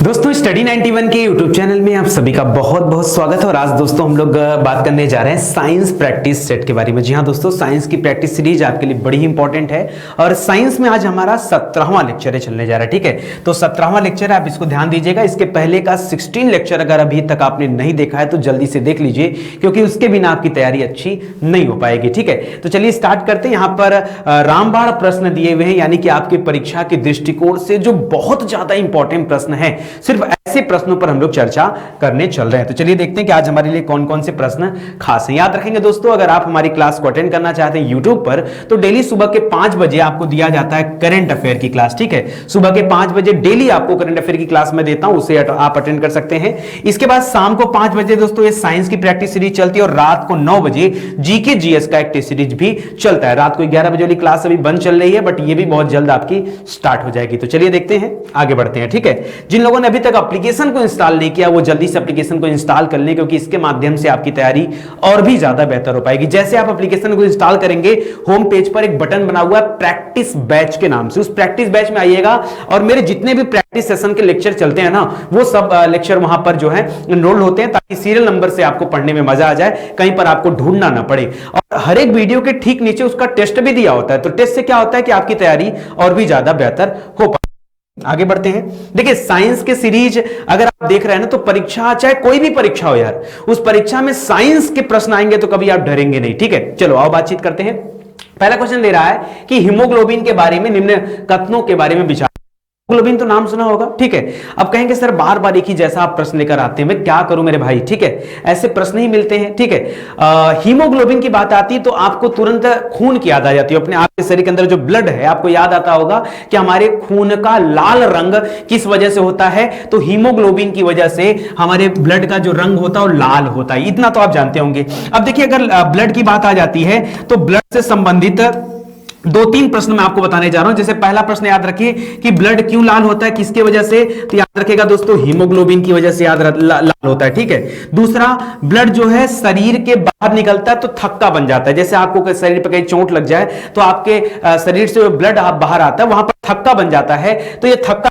दोस्तों स्टडी 91 के YouTube channel में आप सभी का बहुत बहुत स्वागत है। और आज दोस्तों हम लोग बात करने जा रहे हैं साइंस प्रैक्टिस सेट के बारे में। जी हाँ दोस्तों, साइंस की प्रैक्टिस सीरीज आपके लिए बड़ी इंपॉर्टेंट है और साइंस में आज हमारा 17वां लेक्चर है चलने जा रहा है। ठीक है, तो 17वां लेक्चर है, आप इसको ध्यान दीजिएगा। इसके पहले का 16 लेक्चर अगर अभी तक आपने नहीं देखा है तो जल्दी से देख लीजिए, क्योंकि उसके बिना आपकी तैयारी अच्छी नहीं हो पाएगी। ठीक है, तो चलिए स्टार्ट करते हैं। यहाँ पर रामबाण प्रश्न दिए हुए हैं, यानी कि आपकी परीक्षा के दृष्टिकोण से जो बहुत ज्यादा इंपॉर्टेंट प्रश्न है, सिर्फ ऐसे प्रश्नों पर हम लोग चर्चा करने चल रहे हैं। तो चलिए देखते हैं कि आज हमारे लिए कौन कौन से प्रश्न खास हैं। याद रखेंगे दोस्तों, अगर आप हमारी क्लास को अटेंड करना चाहते हैं यूट्यूब पर, तो डेली सुबह के 5 बजे आपको दिया जाता है करंट अफेयर की क्लास। ठीक है, सुबह के 5 बजे डेली आपको करंट अफेयर की क्लास में देता हूं, उसे आप अटेंड कर सकते हैं। इसके बाद शाम को 5 बजे दोस्तों ये साइंस की प्रैक्टिस सीरीज चलती है और रात को 9 बजे जीके जीएस का एक टेस्ट सीरीज भी चलता है। रात को 11 बजे वाली क्लास अभी बंद चल रही है, बट ये भी बहुत जल्द आपकी स्टार्ट हो जाएगी। तो चलिए देखते हैं, आगे बढ़ते हैं। ठीक है, जिन लोगों ने अभी तक एप्लीकेशन को इंस्टॉल नहीं किया वो जल्दी से एप्लीकेशन को इंस्टॉल कर लें, क्योंकि इसके माध्यम से आपकी तैयारी और भी ज्यादा बेहतर हो पाएगी। जैसे आप एप्लीकेशन को इंस्टॉल करेंगे, होम पेज पर एक बटन बना हुआ है प्रैक्टिस बैच के नाम से, उस प्रैक्टिस बैच में आइएगा और मेरे जितने भी प्रैक्टिस सेशन के लेक्चर चलते हैं ना, वो सब लेक्चर वहां पर जो है एनरोल होते हैं, ताकि सीरियल नंबर से आपको पढ़ने में मजा आ जाए, कहीं पर आपको ढूंढना ना पड़े। और हर एक वीडियो के ठीक नीचे उसका टेस्ट भी दिया होता है। तो टेस्ट से क्या होता है कि आपकी तैयारी और भी ज्यादा बेहतर हो पाए। आगे बढ़ते हैं। देखिए, साइंस के सीरीज अगर आप देख रहे हैं ना, तो परीक्षा चाहे कोई भी परीक्षा हो यार, उस परीक्षा में साइंस के प्रश्न आएंगे तो कभी आप डरेंगे नहीं। ठीक है, चलो आओ बातचीत करते हैं। पहला क्वेश्चन दे रहा है कि हीमोग्लोबिन के बारे में निम्न कथनों के बारे में विचार। हीमोग्लोबिन तो नाम सुना होगा। ठीक है, अब कहेंगे सर बार बार एक ही जैसा आप प्रश्न लेकर आते हैं, मैं क्या करूं मेरे भाई। ठीक है, ऐसे प्रश्न ही मिलते हैं। ठीक है, हीमोग्लोबिन की बात आती है तो आपको तुरंत खून की याद आ जाती है। अपने आपके शरीर के अंदर जो ब्लड है, आपको याद आता होगा कि हमारे खून का लाल रंग किस वजह से होता है, तो हीमोग्लोबिन की वजह से हमारे ब्लड का जो रंग होता है वो लाल होता है। इतना तो आप जानते होंगे। अब देखिए, अगर ब्लड की बात आ जाती है तो ब्लड से संबंधित 2-3 प्रश्न मैं आपको बताने जा रहा हूं। जैसे पहला प्रश्न याद रखिए कि ब्लड क्यों लाल होता है, किसके वजह से, तो याद रखिएगा दोस्तों हीमोग्लोबिन की वजह से लाल होता है। ठीक है, दूसरा, ब्लड जो है शरीर के बाहर निकलता है तो थक्का बन जाता है। जैसे आपको शरीर पर कहीं चोट लग जाए तो आपके शरीर से ब्लड बाहर आता है, वहां पर थक्का बन जाता है। तो ये थक्का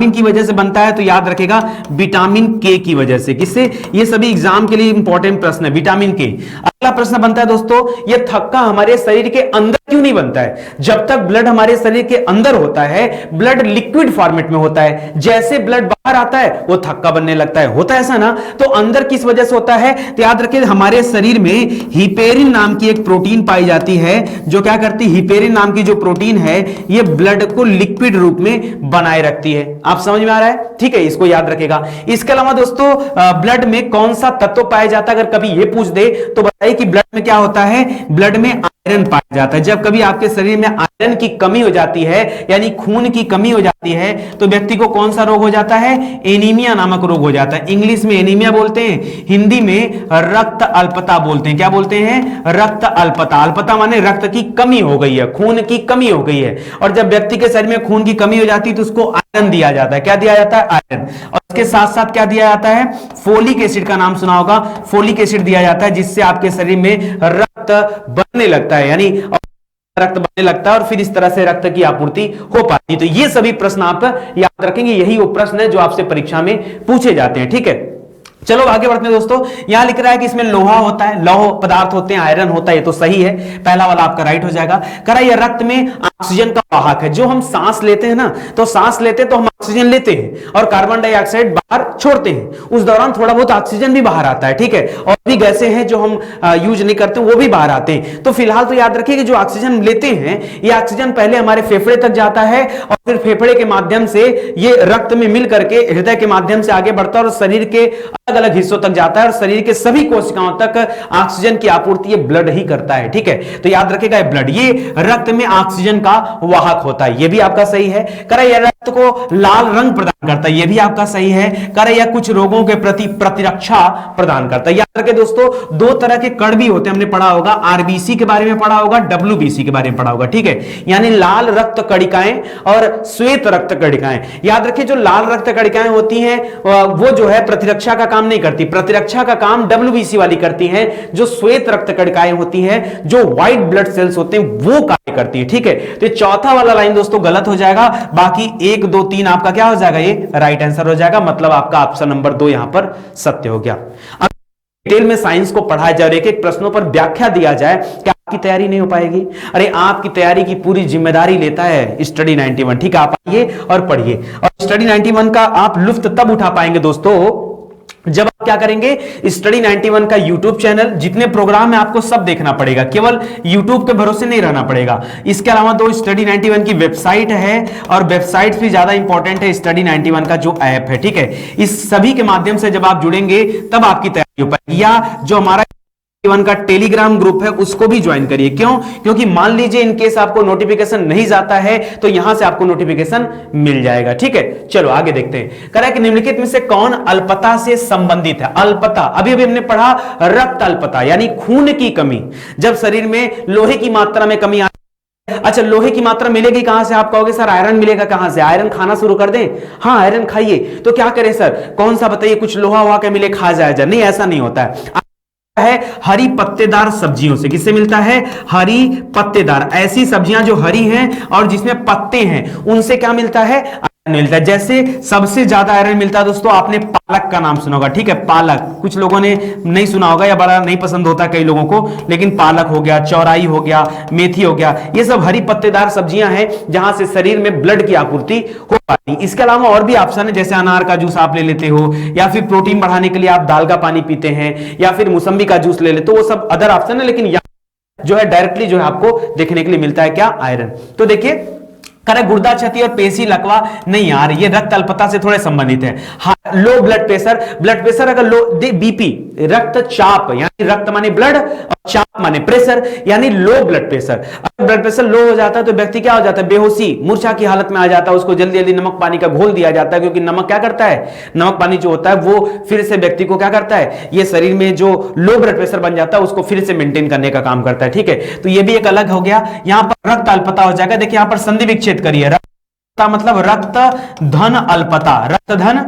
की वजह से बनता है, तो याद रखेगा विटामिन के की वजह से। किससे? ये सभी एग्जाम के लिए इंपॉर्टेंट प्रश्न है, विटामिन के। अगला प्रश्न बनता है दोस्तों, ये थक्का हमारे शरीर के अंदर क्यों नहीं बनता है? जब तक ब्लड हमारे शरीर के अंदर होता है, ब्लड लिक्विड फॉर्मेट में होता है, जैसे ब्लड बाहर आता है वो थक्का बनने लगता है। होता है ऐसा ना? तो अंदर किस वजह से होता है, तो याद रखिए हमारे शरीर में हिपेरिन नाम की एक प्रोटीन पाई जाती है, जो क्या करती है, हिपेरिन नाम की जो प्रोटीन है ये ब्लड को लिक्विड रूप में बनाए रखती है। आप समझ में आ रहा है? ठीक है, इसको याद रखेगा। इसके अलावा दोस्तों ब्लड में कौन सा तत्व पाया जाता है, अगर कभी ये पूछ दे तो बताइए कि ब्लड में क्या होता है, ब्लड में आयरन पाया जाता है। जब कभी आपके शरीर में आयरन की कमी हो जाती है, यानी खून की कमी हो जाती है, तो व्यक्ति को कौन सा रोग हो जाता है, एनीमिया नामक रोग हो जाता है। इंग्लिश में एनीमिया बोलते हैं, हिंदी में रक्त अल्पता बोलते हैं। क्या बोलते हैं? रक्त अल्पता। अल्पता माने रक्त की कमी हो गई है, खून की कमी हो गई है। और जब व्यक्ति के शरीर में खून की कमी हो जाती है तो उसको आयरन दिया जाता है। क्या दिया जाता है? आयरन। और इसके साथ साथ क्या दिया जाता है? फोलिक एसिड का नाम सुना होगा। फोलिक एसिड दिया जाता है, जिससे आपके शरीर में रक्त बनने लगता है, यानी रक्त बनने लगता है और फिर इस तरह से रक्त की आपूर्ति हो पाती है। तो ये सभी प्रश्न आप याद रखेंगे, यही वो प्रश्न है जो आपसे परीक्षा में पूछे जाते हैं। ठीक है, चलो आगे बढ़ते हैं दोस्तों। यहां लिख रहा है कि इसमें लोहा होता है, लौह पदार्थ होते हैं, आयरन होता है, ये तो सही है, पहला वाला आपका राइट हो जाएगा। कह रहा है ये रक्त में ऑक्सीजन का वाहक है। जो हम सांस लेते हैं ना, तो सांस लेते तो हम ऑक्सीजन लेते हैं और कार्बन डाइऑक्साइड बाहर छोड़ते हैं, उस दौरान थोड़ा बहुत ऑक्सीजन भी बाहर आता है। ठीक है, और भी गैसें हैं जो हम यूज नहीं करते वो भी बाहर आते हैं। तो फिलहाल तो याद रखिए कि जो ऑक्सीजन लेते हैं, ये ऑक्सीजन पहले हमारे फेफड़े तक जाता है और फिर फेफड़े के माध्यम से ये रक्त में मिल करके हृदय के माध्यम से आगे बढ़ता है और शरीर के अलग अलग हिस्सों तक जाता है और शरीर के सभी कोशिकाओं तक ऑक्सीजन की आपूर्ति ये ब्लड ही करता है। ठीक है, तो याद रखिएगा ये ब्लड, ये रक्त में ऑक्सीजन का वाहक होता है, ये भी आपका सही है। करा यह रक्त को लाल रंग प्रदान करता है, ये भी आपका सही है। करा यह कुछ रोगों के प्रति प्रतिरक्षा प्रदान करता है। याद रखिए दोस्तों, 2 तरह के कण भी होते हैं, हमने पढ़ा होगा, आरबीसी के बारे में पढ़ा होगा, डब्ल्यूबीसी के बारे में पढ़ा होगा। ठीक है, यानी लाल रक्त कणिकाएं और श्वेत रक्त कणिकाएं। याद रखिए जो लाल रक्त कणिकाएं होती हैं वो जो है प्रतिरक्षा का काम नहीं करती, प्रतिरक्षा का काम डब्ल्यूबीसी वाली करती है। जो श्वेत रक्त कणिकाएं होती हैं, जो व्हाइट ब्लड सेल्स होते हैं, वो कार्य करती है। ठीक है, तो चौथा वाला लाइन दोस्तों गलत हो जाएगा, बाकी 1 2 3 आपका क्या हो जाएगा, ये राइट आंसर हो जाएगा। मतलब आपका ऑप्शन नंबर 2 यहां पर सत्य हो गया। अब डिटेल में साइंस को पढ़ाया जाए और एक एक प्रश्नों पर व्याख्या दिया जाए, क्या आपकी तैयारी नहीं हो पाएगी? अरे आपकी तैयारी की पूरी जिम्मेदारी लेता है स्टडी 91। ठीक है, आप आइए और पढ़िए। और स्टडी 91 का आप लुत्फ तब उठा पाएंगे दोस्तों जब आप क्या करेंगे, स्टडी 91 का यूट्यूब चैनल, जितने प्रोग्राम है आपको सब देखना पड़ेगा, केवल यूट्यूब के भरोसे नहीं रहना पड़ेगा। इसके अलावा दो स्टडी 91 की वेबसाइट है, और वेबसाइट भी ज्यादा इंपॉर्टेंट है स्टडी 91 का जो ऐप है। ठीक है, इस सभी के माध्यम से जब आप जुड़ेंगे तब आपकी तैयारी हो पाएगी। या जो हमारा का टेलीग्राम ग्रुप है उसको भी ज्वाइन करिए। क्यों? क्योंकि मान लीजिए इनकेस आपको नोटिफिकेशन नहीं जाता है तो यहां से आपको नोटिफिकेशन मिल जाएगा। ठीक है, चलो आगे देखते हैं। कह रहा है कि निम्नलिखित में से कौन अल्पता से संबंधित है? अल्पता, अभी अभी हमने पढ़ा रक्त अल्पता यानी खून की कमी, जब शरीर में लोहे की मात्रा में कमी। अच्छा, लोहे की मात्रा मिलेगी कहां से? आप कहोगे सर आयरन मिलेगा कहां से? आयरन खाना शुरू कर दें? हाँ, आयरन खाइए। तो क्या करें सर, कौन सा बताइए, कुछ लोहा हुआ के मिले खा जाए? नहीं, ऐसा नहीं होता है हरी पत्तेदार सब्जियों से। किससे मिलता है? हरी पत्तेदार, ऐसी सब्जियां जो हरी हैं और जिसमें पत्ते हैं, उनसे क्या मिलता है? आयरन मिलता है। जैसे सबसे ज्यादा आयरन मिलता है दोस्तों, आपने पालक का नाम सुना होगा। ठीक है, पालक कुछ लोगों ने नहीं सुना होगा या बड़ा नहीं पसंद होता कई लोगों को, लेकिन पालक हो गया, चौराई हो गया, मेथी हो गया, ये सब हरी पत्तेदार सब्जियां हैं जहां से शरीर में ब्लड की आपूर्ति हो पाती। इसके अलावा और भी ऑप्शन है, जैसे अनार का जूस आप ले लेते हो, या फिर प्रोटीन बढ़ाने के लिए आप दाल का पानी पीते हैं, या फिर मौसम्बी का जूस ले लेते हो, वो सब अदर ऑप्शन है। लेकिन जो है डायरेक्टली जो है आपको देखने के लिए मिलता है क्या? आयरन। तो देखिए, करे गुर्दा क्षति और पेशी लकवा नहीं यार, ये रक्त अल्पता से थोड़े संबंधित है। लो ब्लड प्रेशर अगर लो, बीपी रक्तचाप यानी रक्त माने ब्लड और चाप माने प्रेशर, यानी लो ब्लड प्रेशर। अगर ब्लड प्रेशर लो हो जाता है तो व्यक्ति क्या हो जाता है? बेहोशी, मूर्छा की हालत में आ जाता है। उसको जल्दी जल्दी नमक पानी का घोल दिया जाता है, क्योंकि नमक क्या करता है, नमक पानी जो होता है वो फिर से व्यक्ति को क्या करता है, ये शरीर में जो लो ब्लड प्रेशर बन जाता है उसको फिर से मेंटेन करने का काम करता है। ठीक है, तो ये भी एक अलग हो गया। यहां पर रक्त अल्पता हो जाएगा। देखिए यहां पर संधि विच्छेद करिए, रक्त मतलब रक्त धन अल्पता, रक्त धन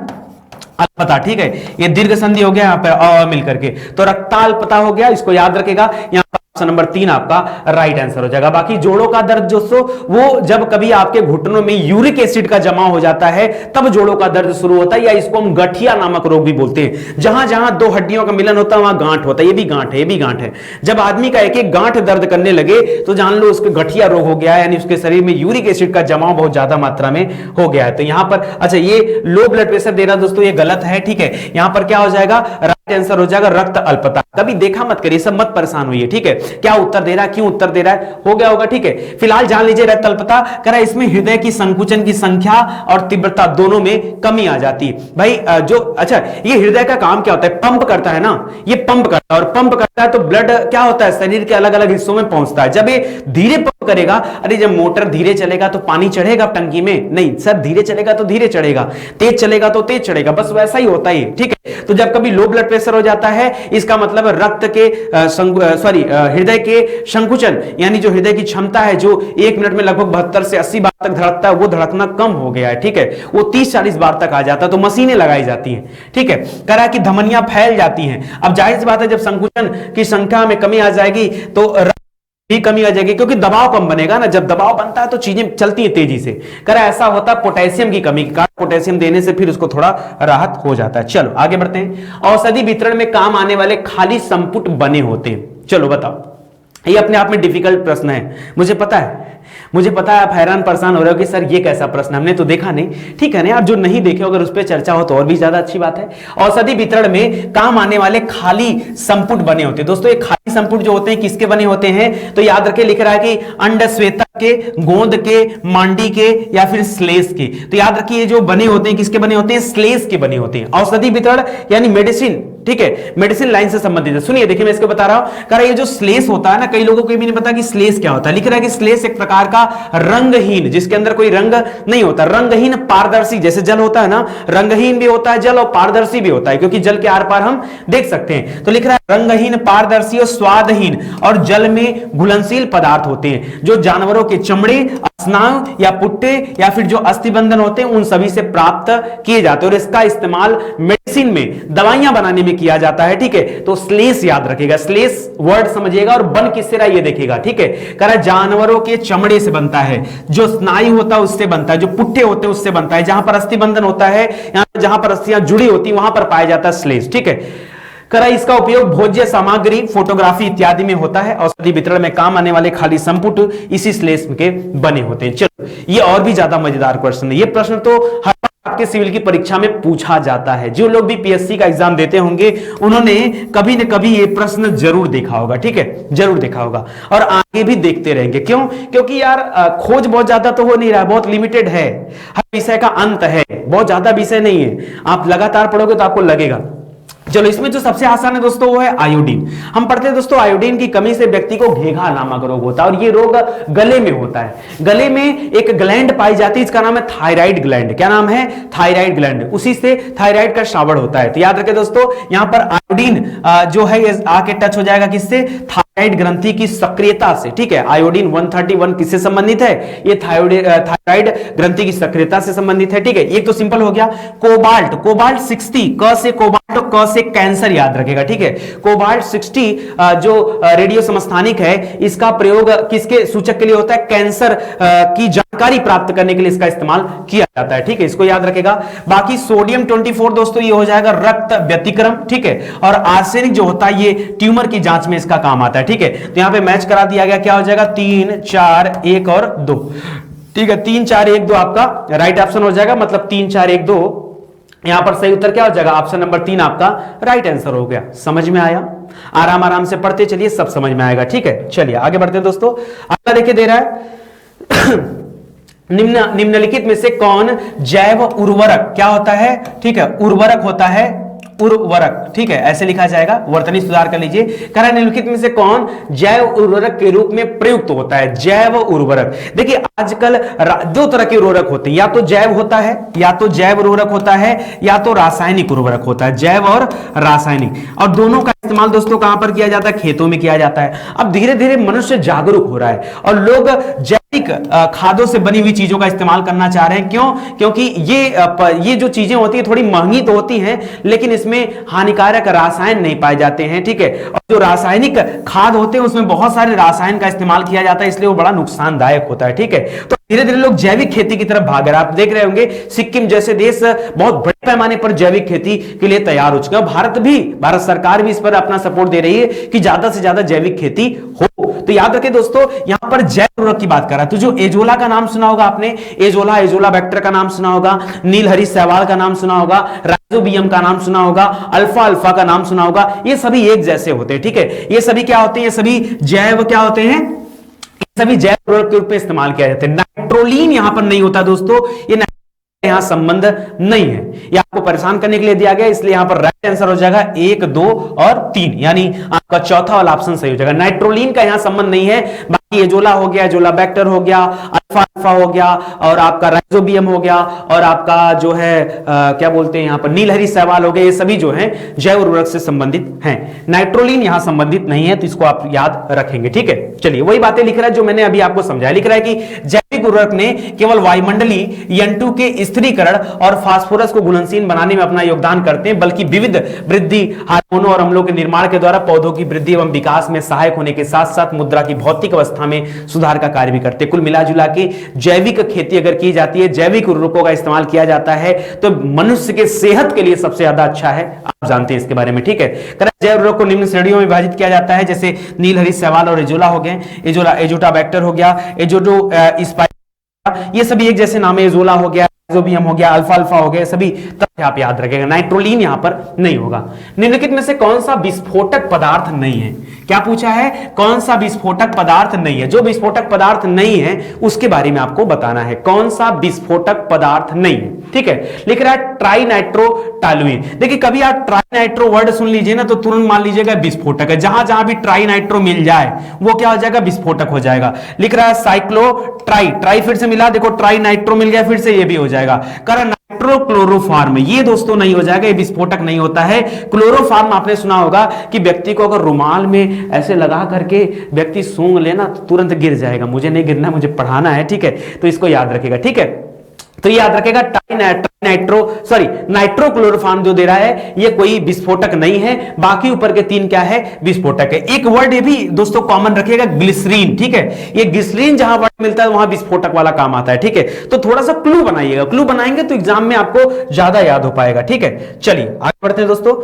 अल्पता। ठीक है, ये दीर्घ संधि हो गया यहाँ पे अ मिलकर के, तो रक्ताल्पता हो गया, इसको याद रखेगा। यहाँ पर ऑप्शन नंबर 3 आपका राइट आंसर हो जाएगा। बाकी जोड़ों का दर्द दोस्तों, वो जब कभी आपके घुटनों में यूरिक एसिड का जमा हो जाता है तब जोड़ों का दर्द शुरू होता है, या इसको हम गठिया नामक रोग भी बोलते हैं। जहां जहां दो हड्डियों का मिलन होता है वहां गांठ होता है। ये भी गांठ है, ये भी गांठ है। जब आदमी का एक एक गांठ दर्द करने लगे तो जान लो उसके गठिया रोग हो गया है, यानी उसके शरीर में यूरिक एसिड का जमाव बहुत ज्यादा मात्रा में हो गया है। तो यहां पर अच्छा, ये लो ब्लड प्रेशर देना दोस्तों ये गलत है। ठीक है, यहां पर क्या हो जाएगा? राइट आंसर हो जाएगा रक्त अल्पता। कभी देखा मत करिए, सब मत परेशान होइए। ठीक है, क्या उत्तर दे रहा है, क्यों उत्तर दे रहा है, हो गया होगा। ठीक है, फिलहाल जान लीजिए रक्त अल्पता कह रहा है इसमें हृदय की संकुचन की संख्या और तीव्रता दोनों में कमी आ जाती है। भाई जो अच्छा, ये हृदय का काम क्या होता है? पंप करता है ना, ये पंप करता है, और पंप करता है तो ब्लड क्या होता है, शरीर के अलग अलग हिस्सों में पहुंचता है। जब ये धीरे पंप करेगा, अरे जब मोटर धीरे चलेगा तो पानी चढ़ेगा टंकी में? नहीं सर, धीरे चलेगा तो धीरे चढ़ेगा, तेज चलेगा तो तेज चढ़ेगा, बस वैसा ही होता है। ठीक है, तो जब कभी लो ब्लड प्रेशर हो जाता है, इसका मतलब रक्त के हृदय के संकुचन, यानी जो हृदय की क्षमता है जो 1 मिनट में लगभग 72 से 80 बार तक धड़कता है, वो धड़कना कम हो गया है। ठीक है, वो 30-40 बार तक आ जाता है, तो मशीनें लगाई जाती हैं। ठीक है, कह रहा है कि धमनियां फैल जाती हैं। अब जाहिर सी बात है, जब संकुचन की संख्या में कमी आ जाएगी तो भी कमी आ जाएगी, क्योंकि दबाव कम बनेगा ना। जब दबाव बनता है तो चीजें चलती हैं तेजी से। कह रहा है ऐसा होता है पोटेशियम की कमी के कारण, पोटेशियम देने से फिर उसको थोड़ा राहत हो जाता है। चलो आगे बढ़ते हैं। औषधि वितरण में काम आने वाले खाली संपुट बने होते हैं। चलो बताओ, ये अपने आप में डिफिकल्ट प्रश्न है, मुझे पता है, मुझे पता है। आप हैरान परेशान हो रहे हो कि सर ये कैसा प्रश्न, हमने तो देखा नहीं। ठीक है ना यार, जो नहीं देखे अगर उस पर चर्चा हो तो और भी ज्यादा अच्छी बात है। औषधि वितरण में काम आने वाले खाली संपुट बने होते हैं। दोस्तों ये खाली संपुट जो होते हैं किसके बने होते हैं? तो याद रखे, लिख रहा है कि अंडस्वेता के, गोंद के, मांडी के या फिर श्लेष के। तो याद रखिए ये जो बने होते हैं किसके बने होते हैं? श्लेष के बने होते हैं। औषधि वितरण यानी मेडिसिन, ठीक है, मेडिसिन लाइन से संबंधित है। सुनिए देखिए मैं इसको बता रहा हूं। कह रहा है ये जो श्लेष होता है ना, कई लोगों को भी नहीं पता कि श्लेष क्या होता है। लिख रहा है कि श्लेष एक प्रकार का रंगहीन, जिसके अंदर कोई रंग नहीं होता, रंगहीन पारदर्शी, जैसे जल होता है ना, रंगहीन भी होता है जल और पारदर्शी भी होता है, क्योंकि जल के आर पार हम देख सकते हैं। तो लिख रहा है रंगहीन, पारदर्शी और स्वादहीन और जल में घुलनशील पदार्थ होते हैं, जो जानवरों के चमड़े स्नायु या पुट्टे या फिर जो अस्थिबंधन होते हैं उन सभी से प्राप्त किए जाते हैं और इसका इस्तेमाल मेडिसिन में दवाइयां बनाने में किया जाता है। ठीक है, तो श्लेष याद रखेगा, श्लेष वर्ड समझिएगा और बन किससे रहा ये देखेगा। ठीक है, कह रहा जानवरों के चमड़े से बनता है, जो स्नायु होता है उससे बनता है, जो पुट्टे होते हैं उससे बनता है, जहां पर अस्थिबंधन होता है, जहां पर अस्थियां जुड़ी होती है वहां पर पाया जाता है श्लेष। ठीक है, करा इसका उपयोग भोज्य सामग्री, फोटोग्राफी इत्यादि में होता है। औषधि वितरण में काम आने वाले खाली संपुट इसी श्लेष के बने होते हैं। चलो, ये और भी ज्यादा मजेदार क्वेश्चन है। ये प्रश्न तो हर आपके सिविल की परीक्षा में पूछा जाता है। जो लोग भी पीएससी का एग्जाम देते होंगे उन्होंने कभी न कभी ये प्रश्न जरूर देखा होगा। ठीक है, जरूर देखा होगा और आगे भी देखते रहेंगे। क्यों? क्योंकि यार खोज बहुत ज्यादा तो हो नहीं रहा, बहुत लिमिटेड है, हर विषय का अंत है, बहुत ज्यादा विषय नहीं है। आप लगातार पढ़ोगे तो आपको लगेगा। चलो, इसमें जो सबसे आसान है दोस्तों वो है आयोडीन। हम पढ़ते हैं दोस्तों आयोडीन की कमी से व्यक्ति को घेघा नामक रोग होता है और ये रोग गले में होता है। गले में एक ग्लैंड पाई जाती है, इसका नाम है थायराइड ग्लैंड। क्या नाम है? Thyroid gland. उसी से थायराइड का श्रावण होता है। तो याद रखें दोस्तों, यहां पर आयोडीन जो है ये आके टच हो जाएगा किससे? थायराइड ग्रंथि की सक्रियता से। ठीक है, आयोडीन 131 किससे संबंधित है? ये थायराइड ग्रंथि की सक्रियता से संबंधित है। ठीक है, एक तो सिंपल हो गया। कोबाल्ट, कोबाल्ट 60, क से कोबाल्ट और क से कैंसर याद रखेगा। ठीक है, कोबाल्ट 60 जो रेडियो समस्थानिक है, इसका प्रयोग किसके सूचक के लिए होता है? कैंसर की जानकारी प्राप्त करने के लिए इसका इस्तेमाल किया जाता है। ठीक है, इसको याद रखेगा। बाकी सोडियम 24 दोस्तों ये हो जाएगा रक्त व्यतिक्रम। ठीक है, और आर्सेनिक जो होता है ये ट्यूमर की जांच में इसका काम आता है। ठीक है, तो यहां पे मैच करा दिया गया, क्या हो जाएगा? 3, 4, 1 और 2। ठीक है, 3, 4, 1, 2 आपका राइट ऑप्शन हो जाएगा। मतलब 3, 4, 1, 2 यहां पर सही उत्तर क्या हो जाएगा? ऑप्शन नंबर 3 आपका राइट आंसर हो गया। समझ में आया? आराम आराम से पढ़ते चलिए, सब समझ में आएगा। ठीक है, चलिए आगे बढ़ते हैं दोस्तों। अगला देखिए दे रहा है निम्नलिखित में से कौन जैव उर्वरक क्या होता है? ठीक है, उर्वरक होता है, उर्वरक। ठीक है, ऐसे लिखा जाएगा, वर्तनी सुधार कर लीजिए। कह रहा है निम्नलिखित में से कौन जैव उर्वरक के रूप में प्रयुक्त होता है? जैव उर्वरक। देखिए आजकल दो तरह के उर्वरक होते हैं, या तो जैव होता है, या तो जैव उर्वरक होता है, या तो रासायनिक उर्वरक होता है। जैव और रासायनिक, और दोनों का इस्तेमाल दोस्तों कहां पर किया जाता है? खेतों में किया जाता है। अब धीरे धीरे मनुष्य जागरूक हो रहा है और लोग जैविक खादों से बनी हुई चीजों का इस्तेमाल करना चाह रहे हैं। क्यों? क्योंकि ये जो चीजें होती है थोड़ी महंगी तो होती हैं, लेकिन इसमें हानिकारक रासायन नहीं पाए जाते हैं। ठीक है, और जो रासायनिक खाद होते हैं उसमें बहुत सारे रासायन का इस्तेमाल किया जाता है, इसलिए वो बड़ा नुकसानदायक होता है। ठीक है, तो धीरे धीरे लोग जैविक खेती की तरफ भाग रहे हैं। आप देख रहे होंगे सिक्किम जैसे देश बहुत बड़े पैमाने पर जैविक खेती के लिए तैयार हो चुके हैं। भारत सरकार भी इस पर अपना सपोर्ट दे रही है कि ज्यादा से ज्यादा जैविक खेती हो। तो याद रखें दोस्तों, यहां पर जैव उर्वरक की बात कर रहा है। तो जो एजोला का नाम सुना होगा आपने, एजोला बैक्टर का नाम सुना होगा, नीलहरी शैवाल का नाम सुना होगा, राइजोबियम का नाम सुना होगा, अल्फा का नाम सुना होगा। ये सभी एक जैसे होते हैं। ठीक है, ये सभी क्या होते हैं? ये सभी जैव क्या होते हैं? सभी जैव उर्वरक के रूप में इस्तेमाल किया जाता है। नाइट्रोलीन यहां पर नहीं होता दोस्तों, ये यहां संबंध नहीं है, ये आपको परेशान करने के लिए दिया गया, इसलिए यहां पर राइट आंसर हो जाएगा 1, 2 और 3, यानी आपका चौथा वाला ऑप्शन सही हो जाएगा। नाइट्रोलीन का यहां संबंध नहीं है। बाकी एजोला हो गया, एजोला बैक्टर हो गया, अल्फा हो गया, और आपका राइजोबियम हो गया, और आपका जो है क्या बोलते हैं यहां पर नीलहरी शैवाल हो गया, ये सभी जो है जैव उर्वरक से संबंधित हैं। नाइट्रोलीन यहां संबंधित नहीं है, तो इसको आप याद रखेंगे। ठीक है, चलिए वही बातें लिख रहा है जो मैंने अभी आपको समझाया। लिख रहा है कि जैविक उर्वरक ने केवल वायुमंडलीय N2 के स्थिरीकरण और फास्फोरस को घुलनशील बनाने में अपना योगदान करते हैं, बल्कि विविध वृद्धि हार्मोनों और अम्लों के निर्माण के द्वारा पौधों की वृद्धि एवं विकास में सहायक होने के साथ साथ मुद्रा की भौतिक अवस्था में सुधार का कार्य भी करते हैं। कुल मिलाजुला के जैविक खेती अगर की जाती है, जैविक उर्वरकों का इस्तेमाल किया जाता है, तो मनुष्य के सेहत के लिए सबसे ज्यादा अच्छा है। आप जानते हैं इसके बारे में। ठीक है, जैव उर्वरक को निम्न श्रेणियों में विभाजित किया जाता है, जैसे नीलहरी शैवाल और एजोला हो गए, एजोटा बैक्टर हो गया, एजोडो ये सभी एक जैसे नाम है। एजोला हो गया, राइजोबियम हो गया, अल्फा हो गया, सभी तथ्य आप याद रखेगा। नाइट्रोलीन यहां पर नहीं होगा। निम्नलिखित में से कौन सा विस्फोटक पदार्थ नहीं है? क्या पूछा है? कौन सा विस्फोटक पदार्थ नहीं है? जो विस्फोटक पदार्थ नहीं है उसके बारे में आपको बताना है। कौन सा विस्फोटक पदार्थ नहीं है? ठीक है, लिख रहा है ट्राइनाइट्रोटॉलुइन। देखिए कभी आप ट्राइनाइट्रो वर्ड सुन लीजिए ना तो तुरंत मान लीजिएगा विस्फोटक है। जहां जहां भी ट्राइनाइट्रो मिल जाए वो क्या हो जाएगा? विस्फोटक हो जाएगा। लिख रहा है साइक्लो ट्राई फिर से मिला, देखो ट्राइनाइट्रो मिल गया, फिर से ये भी हो जाएगा। कारण नाइट्रोक्लोरोफॉर्म, ये दोस्तों नहीं हो जाएगा, ये विस्फोटक नहीं होता है। क्लोरोफॉर्म आपने सुना होगा कि व्यक्ति को अगर रुमाल में ऐसे लगा करके व्यक्ति सूंघ लेना तो तुरंत गिर जाएगा। मुझे नहीं गिरना, मुझे पढ़ाना है, ठीक है, तो इसको याद रखेगा, ठीक है। तो याद रखेगा नाइट्रोक्लोरोफॉर्म जो दे रहा है ये कोई विस्फोटक नहीं है, बाकी ऊपर के तीन क्या है, विस्फोटक है। एक वर्ड ये भी दोस्तों कॉमन रखिएगा, ग्लिसरीन, ठीक है। ये ग्लिसरीन जहां वर्ड मिलता है वहां विस्फोटक वाला काम आता है, ठीक है। तो थोड़ा सा क्लू बनाइएगा, क्लू बनाएंगे तो एग्जाम में आपको ज्यादा याद हो पाएगा, ठीक है। चलिए आगे बढ़ते हैं दोस्तों।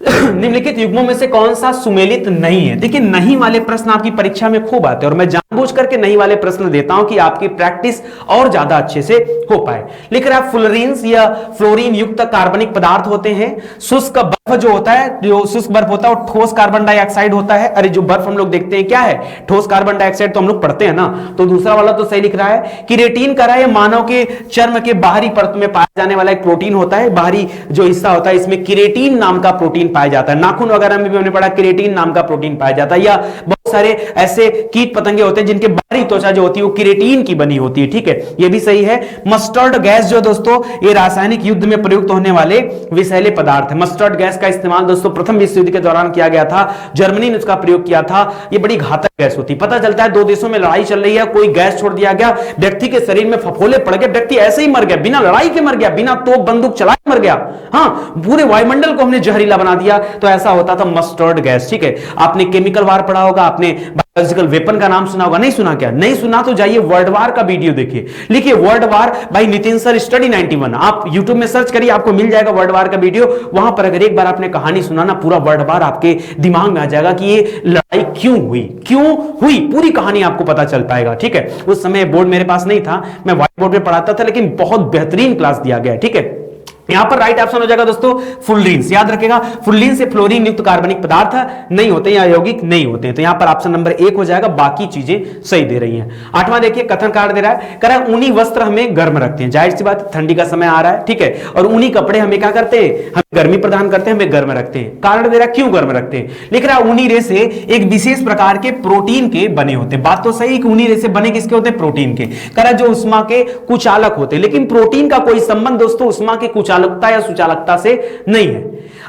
निम्नलिखित युग्मों में से कौन सा सुमेलित नहीं है? देखिए नहीं वाले प्रश्न आपकी परीक्षा में खूब आते हैं और मैं जानबूझ करके नहीं वाले प्रश्न देता हूं कि आपकी प्रैक्टिस और ज्यादा अच्छे से हो पाए। लिख रहा है फ्लोरीन्स या फ्लोरीन युक्त कार्बनिक पदार्थ होते हैं। शुष्क बर्फ जो होता है, जो शुष्क बर्फ होता है वो ठोस कार्बन डाइऑक्साइड होता है। अरे जो बर्फ हम लोग देखते हैं क्या है, ठोस कार्बन डाइऑक्साइड, तो हम लोग पढ़ते हैं ना। तो दूसरा वाला तो सही लिख रहा है। किरेटिन करा है मानव के चर्म के बाहरी परत में पाया जाने वाला एक प्रोटीन होता है, बाहरी जो हिस्सा होता है इसमें किरेटिन नाम का प्रोटीन पाया जाता है। नाखून वगैरह में भी हमने पढ़ा किरेटिन नाम का प्रोटीन पाया जाता है। या बहुत सारे ऐसे कीट पतंगे होते हैं जिनके बाहरी त्वचा जो होती है वो किरेटिन की बनी होती है, ठीक है, ये भी सही है। मस्टर्ड गैस जो दोस्तों ये रासायनिक युद्ध में प्रयुक्त होने वाले विषैले पदार्थ है। मस्टर्ड गैस का इस्तेमाल दोस्तों प्रथम विश्व युद्ध के दौरान किया गया था, जर्मनी ने उसका प्रयोग किया था। ये बड़ी घातक गैस होती है। पता चलता है दो देशों में लड़ाई चल रही है, कोई गैस छोड़ दिया गया, व्यक्ति के शरीर में फफोले पड़ गए, व्यक्ति ऐसे ही मर गया, बिना लड़ाई के मर गया, बिना तोप बंदूक चलाए मर गया। हाँ, पूरे वायुमंडल को हमने जहरीला बना दिया। तो ऐसा होता था मस्टर्ड गैस, ठीक है। आपने केमिकल वार पढ़ा होगा, आपने बायोलॉजिकल वेपन का नाम सुना होगा, नहीं सुना क्या? नहीं सुना तो जाइए वर्ल्ड वार का वीडियो देखिए, लिखिए वर्ल्ड वार भाई नितिन सर स्टडी 91, आप यूट्यूब में सर्च करिए, आपको मिल जाएगा वर्ल्ड वार का वीडियो। वहां पर अगर एक बार आपने कहानी सुना ना, पूरा वर्ल्ड वार आपके दिमाग में आ जाएगा कि ये लड़ाई क्यों हुई, पूरी कहानी आपको पता चल पाएगा, ठीक है। उस समय बोर्ड मेरे पास नहीं था, मैं व्हाइट बोर्ड पे पढ़ाता था, लेकिन बहुत बेहतरीन क्लास दिया गया, ठीक है। यहां पर राइट ऑप्शन हो जाएगा दोस्तों फुल्लीन्स। याद रखेगा फुल्लीन से फ्लोरीन युक्त कार्बनिक पदार्थ नहीं होते या यौगिक नहीं होते हैं। तो यहां पर ऑप्शन नंबर 1 हो जाएगा, बाकी चीजें सही दे रही हैं। 8वां देखिए कथन कार्ड दे रहा है, कह रहा है ऊनी वस्त्र हमें गर्म रखते हैं। जाहिर सी बात, ठंडी का समय आ रहा है, ठीक है, और ऊनी कपड़े हमें क्या करते हैं, हम गर्मी प्रदान करते हैं, हमें गर्म रखते हैं। कारण दे रहा है क्यों गर्म रखते हैं, लिख रहा है ऊनी रेसे एक विशेष प्रकार के प्रोटीन के बने होते हैं। बात तो सही कि ऊनी रेसे बने किसके होते हैं, प्रोटीन के। कह रहा है जो उष्मा के कुचालक होते हैं, लेकिन प्रोटीन का कोई संबंध दोस्तों उष्मा की कुचालकता या सुचालकता से नहीं है।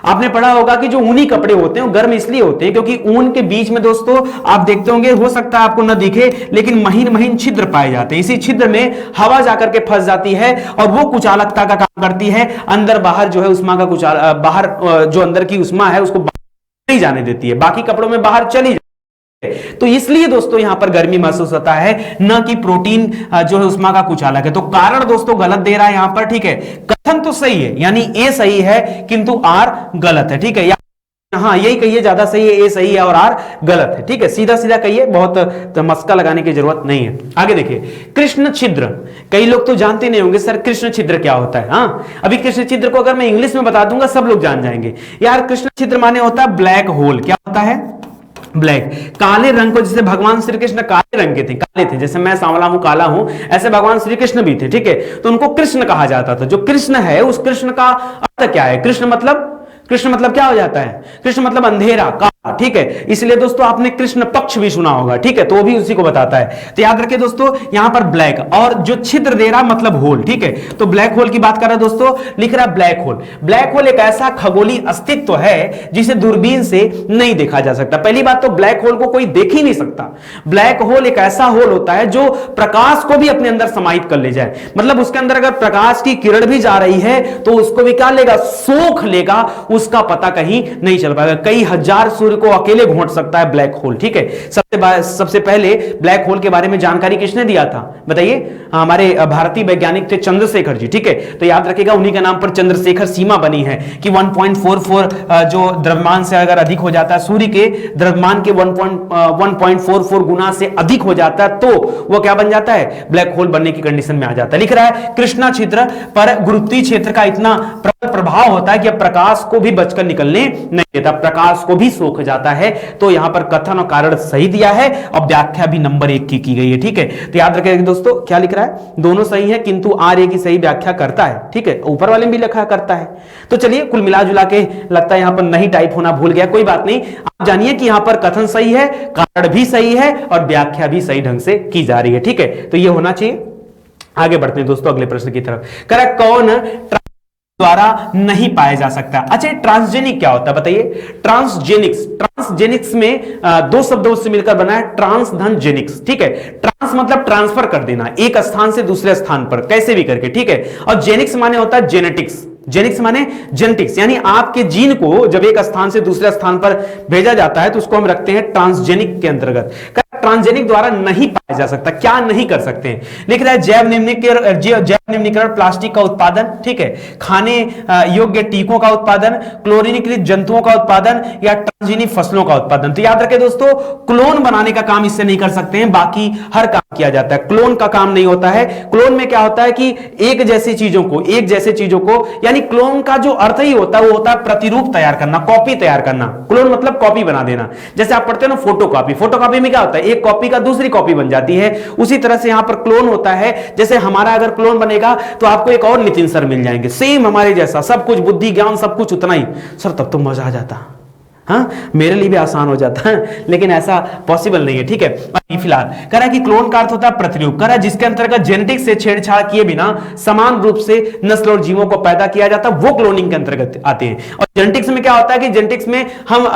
आपने पढ़ा होगा कि जो ऊनी कपड़े होते हैं वो गर्म इसलिए होते हैं क्योंकि ऊन के बीच में दोस्तों आप देखते होंगे, हो सकता है आपको न दिखे, लेकिन महीन महीन छिद्र पाए जाते हैं। इसी छिद्र में हवा जाकर के फंस जाती है और वो कुचालकता का काम करती है। अंदर बाहर जो है उष्मा का बाहर जो अंदर की उष्मा है उसको नहीं जाने देती है, बाकी कपड़ों में बाहर चली जाती है। तो इसलिए दोस्तों यहां पर गर्मी महसूस होता है, न कि प्रोटीन जो है उष्मा का कुचालक है। तो कारण दोस्तों गलत दे रहा है यहां पर, ठीक है। कथन तो सही है, यानी ए सही है किंतु आर गलत है, ठीक है। हाँ यही कहिए, ज्यादा सही है, ए सही है और आर गलत है, ठीक है। सीधा सीधा कहिए, बहुत मस्का लगाने की जरूरत नहीं है। आगे देखिए कृष्ण छिद्र, कई लोग तो जानते नहीं होंगे सर कृष्ण छिद्र क्या होता है। हाँ अभी कृष्ण छिद्र को अगर मैं इंग्लिश में बता दूंगा सब लोग जान जाएंगे। यार कृष्ण छिद्र माने होता है ब्लैक होल। क्या होता है, ब्लैक। काले रंग को, जैसे भगवान श्री कृष्ण काले रंग के थे, काले थे, जैसे मैं सांवला हूं काला हूं, ऐसे भगवान श्री कृष्ण भी थे, ठीक है। तो उनको कृष्ण कहा जाता था। जो कृष्ण है उस कृष्ण का अर्थ क्या है, कृष्ण मतलब क्या हो जाता है, कृष्ण मतलब अंधेरा, काला, ठीक है। इसलिए दोस्तों आपने कृष्ण पक्ष भी सुना होगा, ठीक है, तो वो भी उसी को बताता है। तो याद रखिए दोस्तों यहां पर ब्लैक और जो छिद्र दे रहा मतलब होल, ठीक है। तो ब्लैक होल की बात कर रहा है दोस्तों, लिख रहा है ब्लैक होल। ब्लैक होल एक ऐसा खगोलीय अस्तित्व है जिसे दूरबीन से नहीं देखा जा सकता। पहली बात तो ब्लैक होल को कोई देख ही नहीं सकता। ब्लैक होल एक ऐसा होल होता है जो प्रकाश को भी अपने अंदर समाहित कर ले जाए, मतलब उसके अंदर अगर प्रकाश की किरण भी जा रही है तो उसको भी क्या लेगा, सोख लेगा, उसका पता कहीं नहीं चल पाएगा। कई हजार सूर्य को अकेले घोंट सकता है ब्लैक होल, ठीक है। सबसे पहले ब्लैक होल के बारे में जानकारी किसने दिया था बताइए, हमारे भारतीय वैज्ञानिक थे चंद्रशेखर जी, ठीक है। तो याद रखिएगा उन्हीं के नाम पर चंद्रशेखर सीमा बनी है कि 1.44 जो द्रव्यमान से अगर अधिक हो जाता है, सूर्य के द्रव्यमान के 1.44 गुना से अधिक हो जाता है तो वो क्या बन जाता है, ब्लैक होल बनने की कंडीशन में आ जाता है। लिख रहा है कृष्णा छिद्र पर गुरुत्वीय क्षेत्र का इतना प्रभाव होता है कि प्रकाश को भी बचकर निकलने नहीं देता, प्रकाश को भी सोख जाता है। तो यहां पर कथन और कारण सही दिया है और व्याख्या भी नंबर 1 की गई है, ठीक है। तो याद रखिएगा दोस्तों क्या लिख रहा है, दोनों सही है किंतु आर ए की सही व्याख्या करता है, ठीक है। ऊपर वाले में भी लिखा करता है। तो चलिए कुल मिला जुला के लगता है यहां पर नहीं टाइप होना भूल गया, कोई बात नहीं। आप जानिए कि यहां पर कथन सही है, कारण भी सही है और व्याख्या भी सही ढंग से की जा रही है, ठीक है। तो ये होना चाहिए। आगे बढ़ते हैं दोस्तों अगले प्रश्न की तरफ। कह रहा कौन द्वारा नहीं पाया जा सकता। अच्छा, ट्रांसजेनिक क्या होता है बताइए। ट्रांसजेनिक्स में दो शब्दों से मिलकर बना है, ट्रांस धन जेनिक्स। ठीक है, ट्रांस मतलब ट्रांसफर कर देना एक स्थान से दूसरे स्थान पर कैसे भी करके। ठीक है, और जेनिक्स माने होता है जेनेटिक्स। जेनिक्स माने जेनेटिक्स, यानी आपके जीन को जब एक स्थान से दूसरे स्थान पर भेजा जाता है तो उसको हम रखते हैं ट्रांसजेनिक के अंतर्गत। ट्रांसजेनिक द्वारा नहीं पाया जा सकता, क्या नहीं कर सकते हैं, लिख रहा है जैव निम्नीकरण प्लास्टिक का उत्पादन, ठीक है, खाने योग्य टीकों का उत्पादन, क्लोरीनीकृत जंतुओं का उत्पादन या ट्रांसजेनिक फसलों का उत्पादन। तो याद रखें दोस्तों, क्लोन बनाने का काम इससे नहीं कर सकते हैं, बाकी हर काम किया जाता है। क्लोन का काम नहीं होता है। क्लोन में क्या होता है कि एक जैसे चीजों को यानी क्लोन का जो अर्थ ही होता है वो होता है प्रतिरूप तैयार करना, कॉपी तैयार करना। क्लोन मतलब कॉपी बना देना। जैसे आप पढ़ते हो ना फोटोकॉपी, फोटोकॉपी में क्या होता है, एक कॉपी का दूसरी कॉपी बन जाती है। उसी तरह से यहां पर क्लोन होता है। जैसे हमारा अगर क्लोन बनेगा तो आपको एक और नितिन सर मिल जाएंगे, सेम हमारे जैसा, सब कुछ बुद्धि ज्ञान सब कुछ उतना ही। सर तब तो मजा आ जाता, हाँ मेरे लिए भी आसान हो जाता है, लेकिन ऐसा पॉसिबल नहीं है। ठीक है, फिलहाल कह रहा है कि क्लोन का अर्थ होता है प्रतिरूप। कह रहा है जिसके अंतर्गत जेनेटिक्स से छेड़छाड़ किए बिना समान रूप से नस्ल और जीवों को पैदा किया जाता है वो क्लोनिंग के अंतर्गत आते हैं। और जेनेटिक्स में क्या होता है कि जेनेटिक्स में हम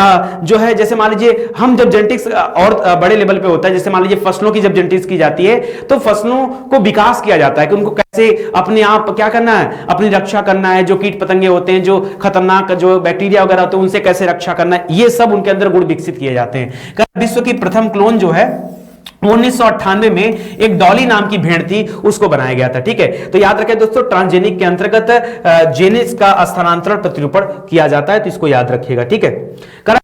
जो है, जैसे मान लीजिए हम जब जेनेटिक्स और बड़े लेवल पे होता है, जैसे मान लीजिए फसलों की जब जेनेटिक्स की जाती है तो फसलों को विकास किया जाता है कि उनको कैसे अपने आप क्या करना है, अपनी रक्षा करना है, जो कीट पतंगे होते हैं, जो खतरनाक जो बैक्टीरिया वगैरह होते हैं उनसे कैसे रक्षा करना है, ये सब उनके अंदर गुण विकसित किए जाते हैं। विश्व की प्रथम क्लोन जो है 1998 में एक डॉली नाम की भेड़ थी, उसको बनाया गया था। ठीक है, तो याद रखें दोस्तों, ट्रांसजेनिक के अंतर्गत जेनिक्स का स्थानांतरण प्रतिरूपण किया जाता है, तो इसको याद रखिएगा। ठीक है,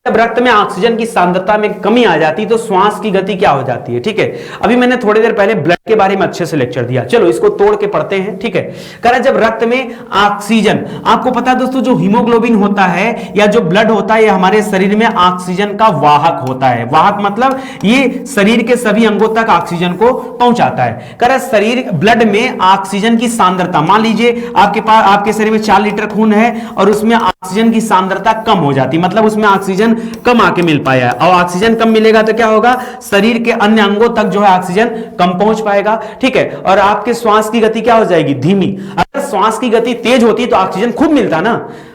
जब रक्त में ऑक्सीजन की सांद्रता में कमी आ जाती है तो श्वास की गति क्या हो जाती है। ठीक है, अभी मैंने थोड़ी देर पहले ब्लड के बारे में अच्छे से लेक्चर दिया, चलो इसको तोड़ के पढ़ते हैं। ठीक है, कह रहा जब रक्त में ऑक्सीजन, आपको पता है दोस्तों, जो हीमोग्लोबिन होता है या जो ब्लड होता है, ये हमारे शरीर में ऑक्सीजन का वाहक होता है। वाहक मतलब ये शरीर के सभी अंगों तक ऑक्सीजन को पहुंचाता है। कह रहा शरीर ब्लड में ऑक्सीजन की सांद्रता, मान लीजिए आपके पास आपके शरीर में 4 लीटर खून है और उसमें ऑक्सीजन की सांद्रता कम हो जाती, मतलब उसमें ऑक्सीजन कम आके मिल पाया है। और ऑक्सीजन कम मिलेगा तो क्या होगा, शरीर के अन्य अंगों तक जो है ऑक्सीजन कम पहुंच पाएगा। ठीक है, और आपके श्वास की गति क्या हो जाएगी, धीमी। अगर श्वास की गति तेज होती तो ऑक्सीजन खूब मिलता ना।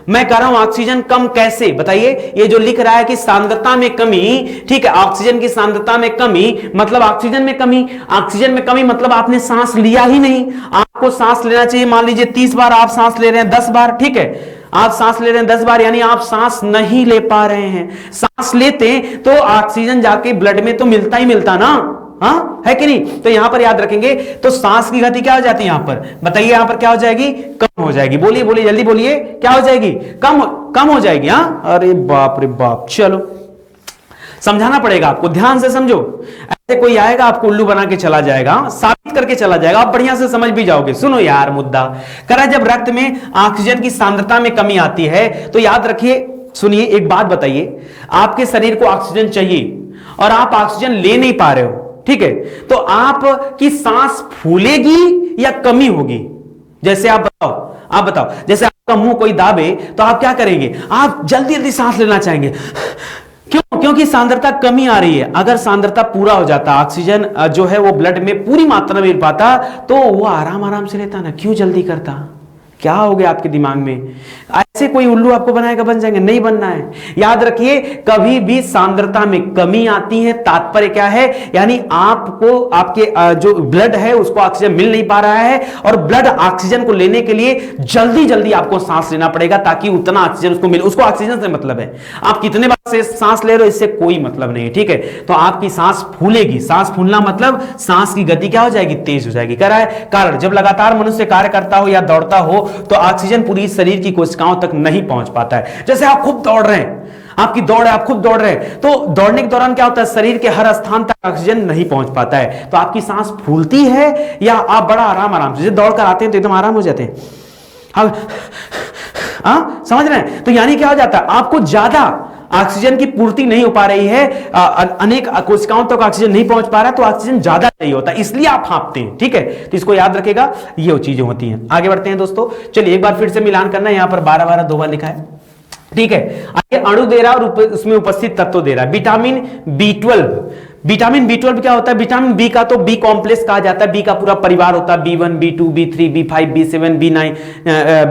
मैं कह रहा हूं ऑक्सीजन कम कैसे बताइए, ये जो लिख रहा है कि सांद्रता में कमी। ठीक है, ऑक्सीजन की सांद्रता में कमी मतलब ऑक्सीजन में कमी। ऑक्सीजन में कमी मतलब आपने सांस लिया ही नहीं। आपको सांस लेना चाहिए, मान लीजिए 30 बार आप सांस ले रहे हैं, 10 बार, ठीक है, आप सांस ले रहे हैं 10 बार, यानी आप सांस नहीं ले पा रहे हैं। सांस लेते तो ऑक्सीजन जाके ब्लड में तो मिलता ही मिलता ना, हाँ है कि नहीं। तो यहां पर याद रखेंगे, तो सांस की गति क्या हो जाती है, यहां पर बताइए, यहां पर क्या हो जाएगी, कम हो जाएगी। बोलिए बोलिए जल्दी बोलिए, क्या हो जाएगी, कम हो जाएगी। हाँ, अरे बाप रे बाप, चलो समझाना पड़ेगा आपको, ध्यान से समझो। ऐसे कोई आएगा आपको उल्लू बना के चला जाएगा, साबित करके चला जाएगा, आप बढ़िया से समझ भी जाओगे। सुनो यार मुद्दा, करा जब रक्त में ऑक्सीजन की सांद्रता में कमी आती है तो याद रखिए, सुनिए एक बात बताइए, आपके शरीर को ऑक्सीजन चाहिए और आप ऑक्सीजन ले नहीं पा रहे हो, ठीक है, तो आपकी सांस फूलेगी या कमी होगी। जैसे आप बताओ, जैसे आपका मुंह कोई दाबे तो आप क्या करेंगे, आप जल्दी जल्दी सांस लेना चाहेंगे, क्योंकि सांद्रता कमी आ रही है। अगर सांद्रता पूरा हो जाता, ऑक्सीजन जो है वो ब्लड में पूरी मात्रा में मिल पाता तो वो आराम आराम से लेता ना, क्यों जल्दी करता। क्या हो गया आपके दिमाग में, ऐसे कोई उल्लू आपको बनाएगा, बन जाएंगे, नहीं बनना है। याद रखिए, कभी भी सांद्रता में कमी आती है, तात्पर्य क्या है, यानी आपको आपके जो ब्लड है उसको ऑक्सीजन मिल नहीं पा रहा है और ब्लड ऑक्सीजन को लेने के लिए जल्दी जल्दी आपको सांस लेना पड़ेगा ताकि उतना ऑक्सीजन उसको मिले। उसको ऑक्सीजन से मतलब है, आप कितने बार से सांस ले रहे हो इससे कोई मतलब नहीं है, ठीक है। तो आपकी सांस फूलेगी, सांस फूलना मतलब सांस की गति क्या हो जाएगी, तेज हो जाएगी। कह रहा है कारण जब लगातार मनुष्य कार्य करता हो या दौड़ता हो तो ऑक्सीजन पूरी शरीर की कोशिकाओं तक नहीं पहुंच पाता है। जैसे आप खूब दौड़ रहे हैं, आपकी दौड़ है, आप खुद दौड़ रहे हैं, तो दौड़ने के दौरान क्या होता है, शरीर के हर स्थान तक ऑक्सीजन नहीं पहुंच पाता है, तो आपकी सांस फूलती है या आप बड़ा आराम से दौड़ कर आते हैं तो एकदम आराम हो जाते हैं। समझ रहे हैं, तो यानी क्या हो जाता है, आपको ज्यादा ऑक्सीजन की पूर्ति नहीं हो पा रही है, अनेक कोशिकाओं तक ऑक्सीजन नहीं पहुंच पा रहा है, तो ऑक्सीजन ज्यादा चाहिए होता है, इसलिए आप हाँफते हैं, ठीक है। तो इसको याद रखेगा, ये चीजें होती हैं। आगे बढ़ते हैं दोस्तों, चलिए एक बार फिर से मिलान करना है, यहां पर 12 दो बार लिखा है, ठीक है। आगे अणु दे रहा और उसमें उपस्थित तत्व दे रहा है, विटामिन B12 विटामिन B12 क्या होता है? विटामिन बी का तो बी कॉम्प्लेक्स कहा जाता है, बी का पूरा परिवार होता है, B1 B2 B3 B5 B7 B9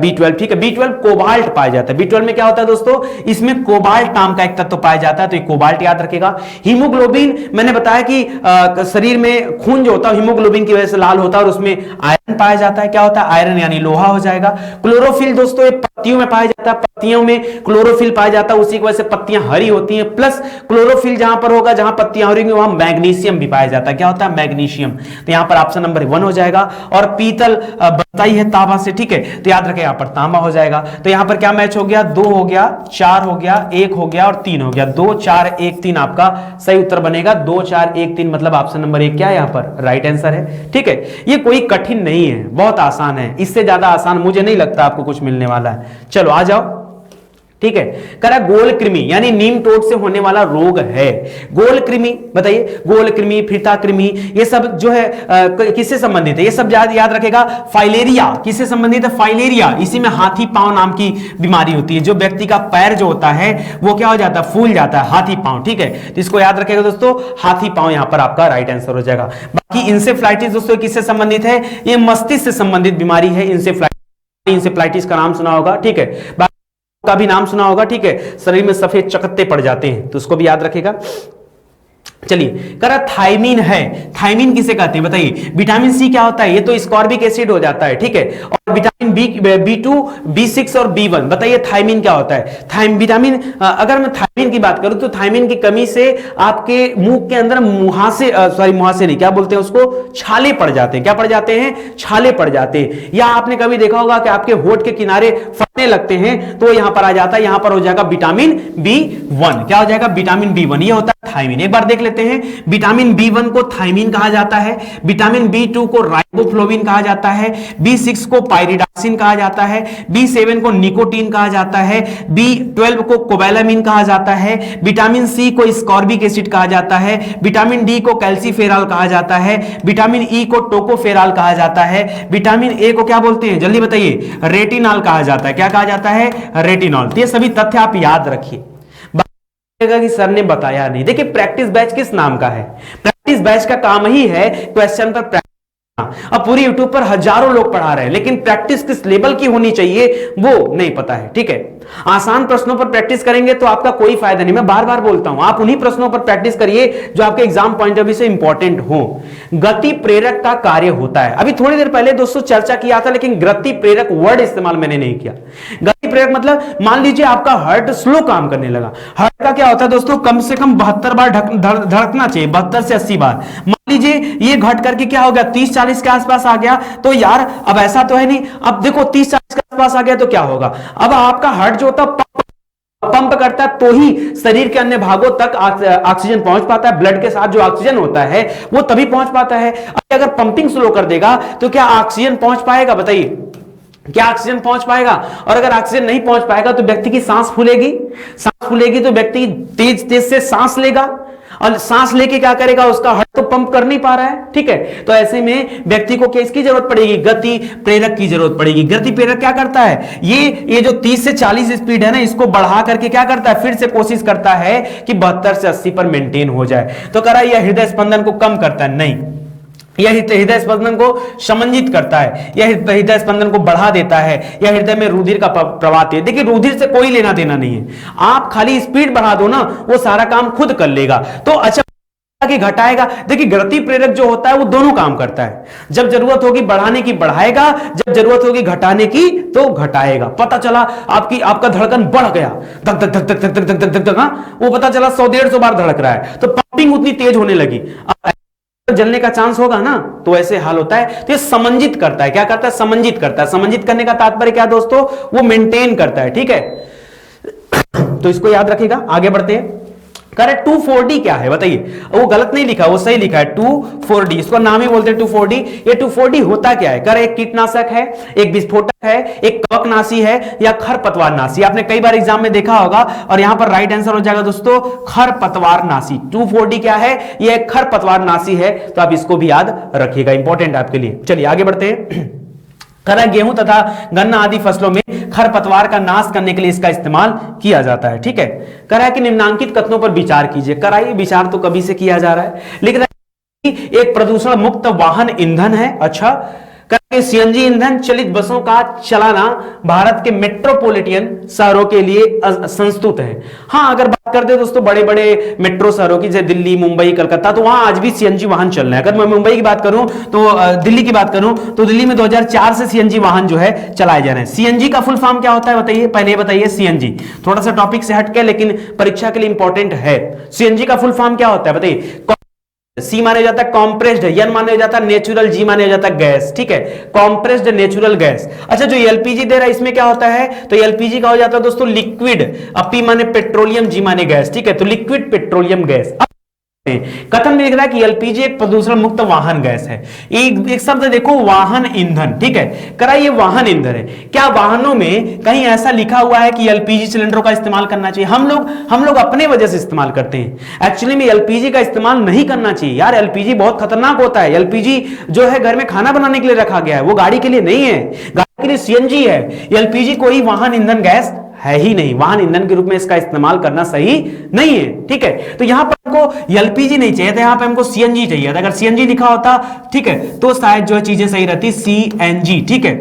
B12, ठीक है। B12 कोबाल्ट पाया जाता है। B12 में क्या होता है दोस्तों? इसमें कोबाल्ट नाम का एक तत्व पाया जाता है, तो ये कोबाल्ट याद रखेगा। हीमोग्लोबिन, मैंने बताया कि शरीर में खून जो होता है हीमोग्लोबिन की वजह से लाल होता है और उसमें आयरन पाया जाता है। क्या होता है? आयरन यानी लोहा हो जाएगा। क्लोरोफिल दोस्तों ये पत्तियों में पाया जाता है, पत्तियों में क्लोरोफिल पाया जाता है, उसी की वजह से पत्तियां हरी होती हैं। प्लस क्लोरोफिल जहां पर होगा, जहां पत्तियां हरी होंगी, वहां मैग्नीशियम भी पाया जाता है। क्या होता है? मैग्नीशियम। तो यहां पर ऑप्शन नंबर 1 हो जाएगा। और पीतल बनता ही है तांबा से, ठीक है, तो याद रखें यहां पर तांबा हो जाएगा। तो यहां पर क्या मैच हो गया? 2 हो गया, 4 हो गया, 1 हो गया और 3 हो गया। 2 4 1 3 आपका सही उत्तर बनेगा। 2 4 1 3 मतलब ऑप्शन नंबर 1 क्या है? यहां पर राइट आंसर है, ठीक है। ये कोई कठिन नहीं है, बहुत आसान है। इससे ज्यादा आसान मुझे नहीं लगता आपको कुछ मिलने वाला है। चलो आ जाओ, ठीक है। करा गोल कृमि यानी नीम टोट से होने वाला रोग है। गोल कृमि बताइए, गोल कृमि, फिरता कृमि, ये सब जो है किससे संबंधित है? ये सब याद रखेगा। फाइलेरिया किससे संबंधित है? फाइलेरिया, इसी में हाथी पांव नाम की बीमारी होती है। जो व्यक्ति का पैर जो होता है वो क्या हो जाता है? फूल जाता है, हाथी पांव, ठीक है। तो इसको याद रखेगा दोस्तों, हाथी पांव यहां पर आपका राइट आंसर हो जाएगा। बाकी इंसेफ्लाइटिस दोस्तों किससे संबंधित है? ये मस्तिष्क से संबंधित बीमारी है इंसेफ्लाइटिस। इंसेफ्लाइटिस का नाम सुना होगा, ठीक है, का भी नाम सुना होगा, ठीक है। शरीर में सफेद चकत्ते पड़ जाते हैं, तो उसको भी याद रखेगा। चलिए, करा थायमीन है। थायमीन किसे कहते हैं बताइए? विटामिन सी क्या होता है? ये तो स्कॉर्बिक एसिड हो जाता है, ठीक है। और विटामिन B2 B6 और B1, बताइए थायमीन क्या होता है? विटामिन, अगर मैं थायमीन की बात करूं तो थायमीन की कमी से आपके मुंह के अंदर मुहासे नहीं, क्या बोलते हैं उसको? छाले पड़ जाते हैं। क्या पड़ जाते हैं? छाले पड़ जाते हैं। या आपने कभी देखा होगा कि आपके होठ के किनारे फटने लगते हैं, तो यहां पर आ जाता है, यहां पर हो जाएगा विटामिन B1। क्या हो जाएगा? विटामिन B1, ये होता है थायमीन। एक बार देख लेते हैं, विटामिन B1 को थायमीन कहा जाता है, विटामिन B2 को राइबोफ्लोविन कहा जाता है, B6 को पायरिडाक्सिन कहा जाता है, B7 को निकोटीन कहा जाता है, B12 को कोबैलामिन कहा जाता है, विटामिन सी को स्कॉर्बिक एसिड कहा जाता है, विटामिन डी को कैल्सीफेरॉल कहा जाता है, विटामिन ई को टोकोफेरॉल कहा जाता है, विटामिन ए को क्या बोलते हैं जल्दी बताइए? रेटिनॉल कहा जाता है। क्या कहा जाता है? रेटिनॉल। तो ये सभी तथ्य आप याद रखिए। कि सर ने बताया नहीं। देखिए, प्रैक्टिस बैच किस नाम का है? प्रैक्टिस बैच का काम ही है क्वेश्चन पर प्रैक्टिस। अब पूरी यूट्यूब पर हजारों लोग पढ़ा रहे हैं, लेकिन प्रैक्टिस किस लेवल की होनी चाहिए वो नहीं पता है, ठीक है। आसान प्रश्नों पर प्रैक्टिस करेंगे तो आपका कोई फायदा नहीं। मैं बार बार बोलता हूं, आप उन्हीं प्रश्नों पर प्रैक्टिस करिए जो आपके एग्जाम पॉइंट ऑफ व्यू से इंपॉर्टेंट हो। गति प्रेरक का कार्य होता है, अभी थोड़ी देर पहले दोस्तों चर्चा किया था, लेकिन गति प्रेरक वर्ड इस्तेमाल मैंने नहीं किया। गति प्रेरक मतलब मान लीजिए आपका हार्ट स्लो काम करने लगा। हार्ट का क्या होता है दोस्तों? कम से कम 72 बार धड़कना चाहिए, 72 से 80 बार। मान लीजिए ये घट करके क्या हो गया? 30-40 के आसपास आ गया, तो यार अब ऐसा तो है नहीं। अब देखो 30-40 के आसपास आ गया तो क्या होगा? अब आपका हार्ट जो होता है पंप करता है, तो ही शरीर के अन्य भागों तक ऑक्सीजन पहुंच पाता है। ब्लड के साथ जो ऑक्सीजन होता है वो तभी पहुंच पाता है। अगर पंपिंग स्लो कर देगा तो क्या ऑक्सीजन पहुंच पाएगा? बताइए, क्या ऑक्सीजन पहुंच पाएगा? और अगर ऑक्सीजन नहीं पहुंच पाएगा तो व्यक्ति की सांस फूलेगी। सांस फूलेगी तो व्यक्ति तेज तेज से सांस लेगा, और सांस लेके क्या करेगा? उसका हार्ट तो पंप कर नहीं पा रहा है, ठीक है। तो ऐसे में व्यक्ति को किसकी जरूरत पड़ेगी? गति प्रेरक की जरूरत पड़ेगी। गति प्रेरक क्या करता है? ये जो 30 से 40 स्पीड है ना, इसको बढ़ा करके क्या करता है? फिर से कोशिश करता है कि 72 से 80 पर मेंटेन हो जाए। तो कह रहा है यह हृदय स्पंदन को कम करता है? नहीं, यह हृदय स्पंदन को समन्वित करता है, यह हृदय स्पंदन को बढ़ा देता है, यह हृदय में रुधिर का प्रवाह है। देखिए, रुधिर से कोई लेना देना नहीं है, आप खाली स्पीड बढ़ा दो ना, वो सारा काम खुद कर लेगा। तो अच्छा कि घटाएगा? देखिए, गति प्रेरक जो होता है वो दोनों काम करता है। जब जरूरत होगी बढ़ाने की बढ़ाएगा, जब जरूरत होगी घटाने की तो घटाएगा। पता चला आपका धड़कन बढ़ गया, धक धक धक धक धक धक धक धक धक, वो पता चला 100-150 बार धड़क रहा है, तो पंपिंग उतनी तेज होने लगी, जलने का चांस होगा ना, तो ऐसे हाल होता है। तो ये समंजित करता है। क्या करता है? समंजित करता है। समंजित करने का तात्पर्य क्या दोस्तों? वो मेंटेन करता है, ठीक है। तो इसको याद रखिएगा। आगे बढ़ते हैं। करेक्ट 2,4-D क्या है बताइए? वो गलत नहीं लिखा, वो सही लिखा है 2,4-D। इसको नाम ही बोलते हैं 2,4-D। ये 2,4-D होता क्या है? एक कीटनाशक है, एक विस्फोटक है, एक कवकनाशी है, या खरपतवारनाशी। आपने कई बार एग्जाम में देखा होगा, और यहां पर राइट आंसर हो जाएगा दोस्तों खरपतवारनाशी। 2,4-D क्या है? ये खरपतवारनाशी है, तो आप इसको भी याद रखिएगा, इंपॉर्टेंट आपके लिए। चलिए आगे बढ़ते हैं। गेहूं तथा गन्ना आदि फसलों में खरपतवार का नाश करने के लिए इसका इस्तेमाल किया जाता है। ठीक है, कह रहा है कि निम्नांकित कथनों पर विचार कीजिए। कराइए, विचार तो कभी से किया जा रहा है, लेकिन एक प्रदूषण मुक्त वाहन ईंधन है। अच्छा, सीएनजी ईंधन चलित बसों का चलाना भारत के मेट्रोपॉलिटन शहरों के लिए संस्तुत है। हाँ, अगर बात करते हैं दोस्तों बड़े बड़े मेट्रो शहरों की, जैसे दिल्ली, मुंबई, कलकत्ता, तो वहां आज भी सीएनजी वाहन चल रहे हैं। अगर मैं मुंबई की बात करूं तो दिल्ली की बात करूं तो दिल्ली में 2004 से सीएनजी वाहन जो है चलाए जा रहे हैं। सीएनजी का फुल फॉर्म क्या होता है बताइए, पहले बताइए। सीएनजी थोड़ा सा टॉपिक से हटके लेकिन परीक्षा के लिए इंपॉर्टेंट है। सीएनजी का फुल फॉर्म क्या होता है बताइए। सी माने जाता है कॉम्प्रेस्ड, एन माने जाता है नेचुरल, जी माने जाता है गैस। ठीक है, कॉम्प्रेस्ड नेचुरल गैस। अच्छा, जो एलपीजी दे रहा है इसमें क्या होता है, तो एलपीजी का हो जाता है दोस्तों लिक्विड, पी माने पेट्रोलियम, जी माने गैस। ठीक है, तो लिक्विड पेट्रोलियम गैस। कथन में लिख रहा है कि एलपीजी एक प्रदूषण मुक्त वाहन गैस है। एक शब्द देखो, वाहन ईंधन। ठीक है, कराइए वाहन ईंधन है। क्या वाहनों में कहीं ऐसा लिखा हुआ है कि एलपीजी सिलेंडरों का इस्तेमाल करना चाहिए? हम लोग अपने वजह से इस्तेमाल करते हैं। एक्चुअली में एलपीजी का इस्तेमाल नहीं करना चाहिए यार। एलपीजी बहुत खतरनाक होता है। एलपीजी जो है घर में खाना बनाने के लिए रखा गया है, वो गाड़ी के लिए नहीं है। गाड़ी के लिए सीएनजी है। एलपीजी कोई वाहन ईंधन गैस है ही नहीं। वाहन ईंधन के रूप में इसका इस्तेमाल करना सही नहीं है। ठीक है, तो यहां पर हमको एलपीजी नहीं चाहिए था, यहां पे हमको सीएनजी चाहिए था। अगर सीएनजी लिखा होता, ठीक है, तो शायद जो है चीजें सही रहती। सीएनजी। ठीक है,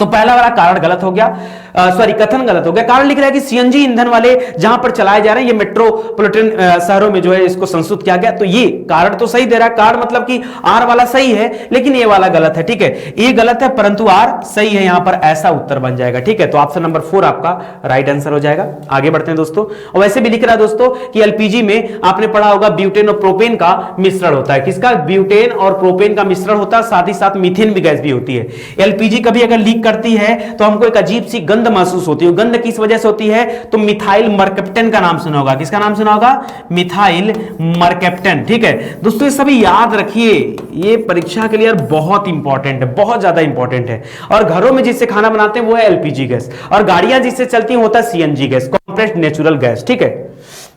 तो पहला वाला कारण गलत हो गया, सॉरी कथन गलत हो गया। कारण लिख रहा है कि सीएनजी ईंधन वाले जहां पर चलाए जा रहे हैं, ये मेट्रोपॉलिटन शहरों में जो है इसको संस्तुत किया गया। तो ये कारण तो सही दे रहा है, कारण मतलब कि आर वाला सही है, लेकिन ये वाला गलत है। ठीक है, ये गलत है परंतु आर सही है, यहां पर ऐसा उत्तर बन जाएगा। ठीक है, तो ऑप्शन नंबर 4 आपका राइट आंसर हो जाएगा। आगे बढ़ते हैं दोस्तों। और वैसे भी लिख रहा है दोस्तों कि एलपीजी में आपने पढ़ा होगा ब्यूटेन और प्रोपेन का मिश्रण होता है। किसका? ब्यूटेन और प्रोपेन का मिश्रण होता है, साथ ही साथ मीथेन भी गैस भी होती है। एलपीजी कभी अगर लीक करती है तो हमको एक अजीब सी गंध महसूस होती है। गंध किस वजह से होती है? तो मिथाइल मरकैप्टन का नाम सुना होगा। किसका नाम सुना होगा? Methyl mercaptan. ठीक है दोस्तों, ये सभी याद रखिए, ये परीक्षा के लिए बहुत इंपॉर्टेंट है, बहुत ज्यादा इंपॉर्टेंट है। और घरों में जिससे खाना बनाते हैं वो है एलपीजी गैस, और गाड़ियां जिससे चलती हैं होता है CNG gas, compressed natural gas. ठीक है,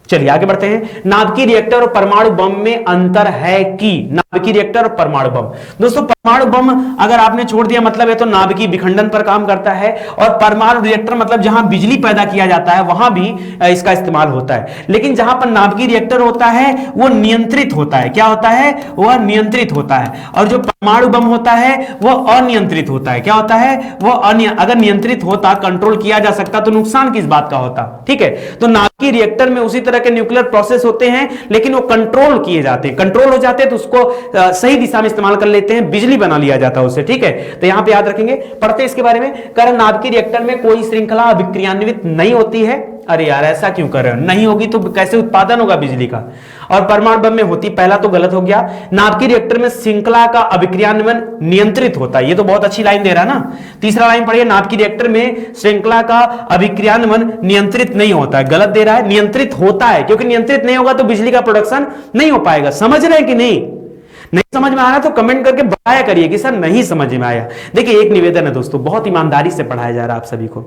चलिए आगे बढ़ते हैं। नाभिकीय रिएक्टर और परमाणु बम में अंतर है कि? नाभिकीय रिएक्टर और परमाणु बम, दोस्तों परमाणु बम अगर आपने छोड़ दिया मतलब है तो नाभिकीय विखंडन पर काम करता है, और परमाणु रिएक्टर मतलब जहां बिजली पैदा किया जाता है वहां भी इसका इस्तेमाल होता है। लेकिन जहां पर नाभिकीय रिएक्टर होता है वो नियंत्रित होता है। क्या होता है? वह नियंत्रित होता है। और जो परमाणु बम होता है वह अनियंत्रित होता है। क्या होता है? वह अगर नियंत्रित होता, कंट्रोल किया जा सकता, तो नुकसान किस बात का होता? ठीक है, तो नाभिकीय रिएक्टर में उसी तरह के न्यूक्लियर प्रोसेस होते हैं, लेकिन वो कंट्रोल किए जाते हैं। कंट्रोल हो जाते हैं तो उसको सही दिशा में इस्तेमाल कर लेते हैं, बिजली बना लिया जाता है उससे। ठीक है, तो यहां पे याद रखेंगे, पढ़ते हैं इसके बारे में। कारण नाभिकीय रिएक्टर में कोई श्रृंखला अभिक्रियान्वित नहीं होती है। अरे यार ऐसा क्यों कर रहे हो? नहीं होगी तो कैसे उत्पादन होगा बिजली का? और परमाणु बम में होती, पहला तो गलत हो गया। नाभिकीय रिएक्टर में श्रृंखला का अभिक्रियान्वयन नियंत्रित होता है, ये तो बहुत अच्छी लाइन दे रहा है ना। तीसरा लाइन पढ़िए, नाभिकीय रिएक्टर में श्रृंखला का अभिक्रियान्वयन नियंत्रित नहीं होता है, गलत दे रहा है। नियंत्रित होता है, क्योंकि नियंत्रित नहीं होगा तो बिजली का प्रोडक्शन नहीं हो पाएगा। समझ रहे हैं कि नहीं? नहीं समझ में आया तो कमेंट करके बताया करिए कि सर नहीं समझ में आया। देखिए एक निवेदन है दोस्तों, बहुत ईमानदारी से पढ़ाया जा रहा है आप सभी को।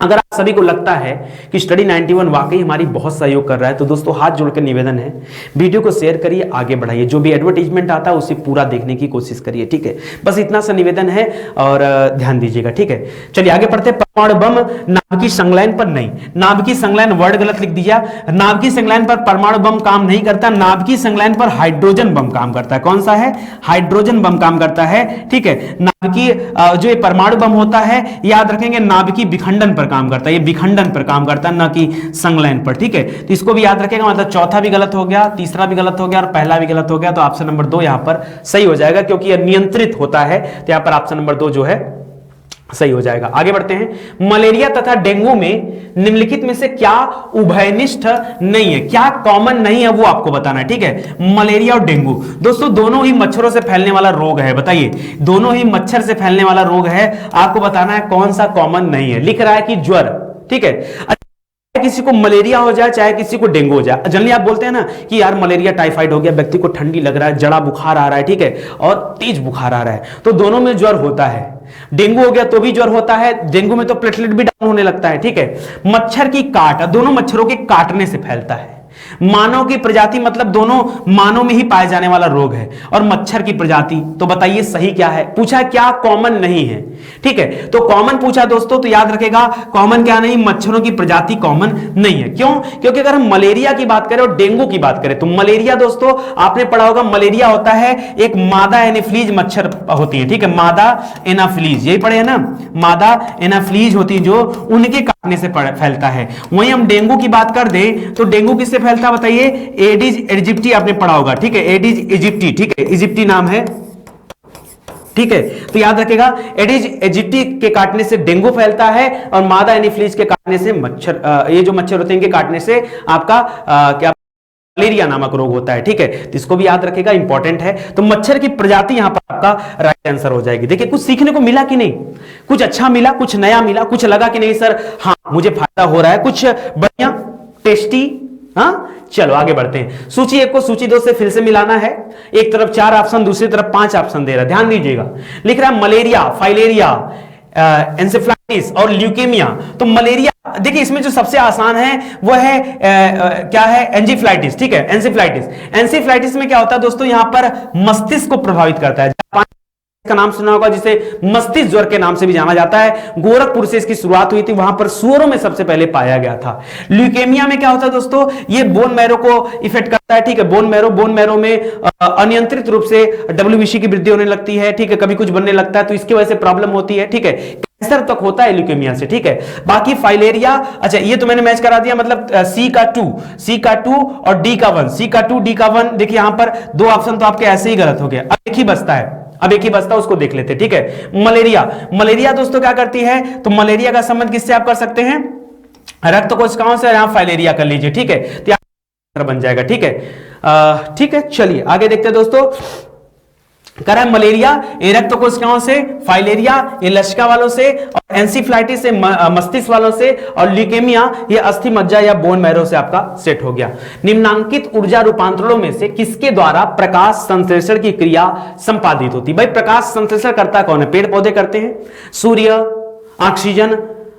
अगर आप सभी को लगता है कि स्टडी 91 वाकई हमारी बहुत सहयोग कर रहा है तो दोस्तों हाथ जोड़कर निवेदन है, वीडियो को शेयर करिए, आगे बढ़ाइए। जो भी एडवर्टाइजमेंट आता है उसे पूरा देखने की कोशिश करिए। ठीक है, बस इतना सा निवेदन है और ध्यान दीजिएगा। ठीक है, चलिए आगे बढ़ते हैं। परमाणु बम नाभिकीय संलयन पर नहीं, नाभिकीय संलयन वर्ड गलत लिख दिया। नाभिकीय संलयन पर परमाणु बम काम नहीं करता, नाभिकीय संलयन पर हाइड्रोजन बम काम करता है। कौन सा है? हाइड्रोजन बम काम करता है। ठीक है, नाभिकीय जो परमाणु बम होता है याद रखेंगे नाभिकीय विखंडन पर काम करता है, ये विखंडन पर काम करता है, ना कि संलयन पर। ठीक है, तो इसको भी याद रखेगा। मतलब चौथा भी गलत हो गया, तीसरा भी गलत हो गया और पहला भी गलत हो गया, तो ऑप्शन नंबर 2 यहां पर सही हो जाएगा, क्योंकि यह नियंत्रित होता है। तो यहां पर ऑप्शन नंबर 2 जो है सही हो जाएगा। आगे बढ़ते हैं। मलेरिया तथा डेंगू में निम्नलिखित में से क्या उभयनिष्ठ नहीं है? क्या कॉमन नहीं है वो आपको बताना है। ठीक है, मलेरिया और डेंगू दोस्तों दोनों ही मच्छरों से फैलने वाला रोग है। बताइए, दोनों ही मच्छर से फैलने वाला रोग है, आपको बताना है कौन सा कॉमन नहीं है। लिख रहा है कि ज्वर। ठीक है, किसी को मलेरिया हो जाए चाहे किसी को डेंगू हो जाए, जनरली आप बोलते हैं ना कि यार मलेरिया टाइफाइड हो गया, व्यक्ति को ठंडी लग रहा है, जड़ा बुखार आ रहा है, ठीक है, और तेज बुखार आ रहा है, तो दोनों में ज्वर होता है। डेंगू हो गया तो भी ज्वर होता है, डेंगू में तो प्लेटलेट भी डाउन होने लगता है। ठीक है, मच्छर की काट, दोनों मच्छरों के काटने से फैलता है। मानव की प्रजाति मतलब दोनों मानव में ही पाए जाने वाला रोग है, और मच्छर की प्रजाति, तो बताइए सही क्या है। पूछा क्या कॉमन नहीं है, ठीक है, तो कॉमन पूछा दोस्तों, तो याद रखेगा कॉमन क्या नहीं, मच्छरों की प्रजाति कॉमन नहीं है। क्यों? क्योंकि अगर हम मलेरिया की बात करें और डेंगू की बात करें, तो मलेरिया दोस्तों आपने पढ़ा होगा, मलेरिया होता है एक मादा एनाफिलीज मच्छर होती है, ठीक है, मादा एनाफिलीज, यही पढ़े है ना, मादा एनाफिलीज होती है जो उनके काटने से फैलता है। वहीं हम डेंगू की बात कर दें तो डेंगू किससे फैलता है बताइए, एडिस इजिप्टी आपने पढ़ा होगा, ठीक है, एडिस इजिप्टी, ठीक है, इजिप्टी नाम है, ठीक है, तो याद रखेगा एडिस इजिप्टी के काटने से डेंगू फैलता है, और मादा एनाफिलीज के काटने से मच्छर, ये जो मच्छर होते हैं इनके काटने से आपका क्या मलेरिया नामक रोग होता है, ठीक है, तो इसको भी याद रखेगा, इंपॉर्टेंट है। तो मच्छर की प्रजाति यहां पर आपका राइट आंसर हो जाएगी। देखिए कुछ सीखने को मिला कि नहीं, कुछ अच्छा मिला, कुछ नया मिला, कुछ लगा कि नहीं सर हाँ मुझे फायदा हो रहा है, कुछ बढ़िया टेस्टी। हाँ चलो आगे बढ़ते हैं। सूची 1 को सूची 2 से फिर से मिलाना है। एक तरफ 4 ऑप्शन, दूसरी तरफ 5 ऑप्शन दे रहा है, ध्यान दीजिएगा। लिख रहा है मलेरिया, फाइलेरिया, एंसेफ्लाइटिस और ल्यूकेमिया। तो मलेरिया देखिए इसमें जो सबसे आसान है वो है क्या है, एंजीफ्लाइटिस, ठीक है, एंसेफ्लाइटिस। एंसेफ्लाइटिस में क्या होता है दोस्तों, यहां पर मस्तिष्क को प्रभावित करता है, का नाम सुना होगा जिसे मस्तिष्क ज्वर के नाम से भी जाना जाता है। गोरखपुर से इसकी शुरुआत हुई थी, वहां पर सुअरों में सबसे पहले पाया गया था। ल्यूकेमिया में क्या होता है दोस्तों, ये बोन मैरो को इफेक्ट करता है, ठीक है, बोन मैरो में अनियंत्रित रूप से डब्ल्यूबीसी की वृद्धि होने लगती है, ठीक है, कभी कुछ बनने लगता है तो इसकी वजह से प्रॉब्लम होती है, ठीक है, कैंसर तक होता है ल्यूकेमिया से, ठीक है। बाकी फाइलेरिया, अच्छा ये तो मैंने मैच करा दिया, मतलब सी का 2 और डी का 1, सी का 2 डी का 1। देखिए यहां पर 2 ऑप्शन तो आपके ऐसे ही गलत हो गए, अब एक ही बचता है, अब एक ही बचता है, उसको देख लेते हैं, ठीक है। मलेरिया दोस्तों क्या करती है, तो मलेरिया का संबंध किससे आप कर सकते हैं, रक्त कोशिकाओं से, यहां फाइलेरिया कर लीजिए, ठीक है, तो बन जाएगा, ठीक है, ठीक है। चलिए आगे देखते हैं दोस्तों, कह रहा है मलेरिया ये रक्त कोशिकाओं से, फाइलेरिया ये लसिका वालों से, और एंसीफ्लाइटिस से मस्तिष्क वालों से, और ल्यूकेमिया ये अस्थि मज्जा या बोन मैरो से आपका सेट हो गया। निम्नांकित ऊर्जा रूपांतरणों में से किसके द्वारा प्रकाश संश्लेषण की क्रिया संपादित होती है। भाई प्रकाश संश्लेषण करता कौन है, पेड़ पौधे करते हैं, सूर्य, ऑक्सीजन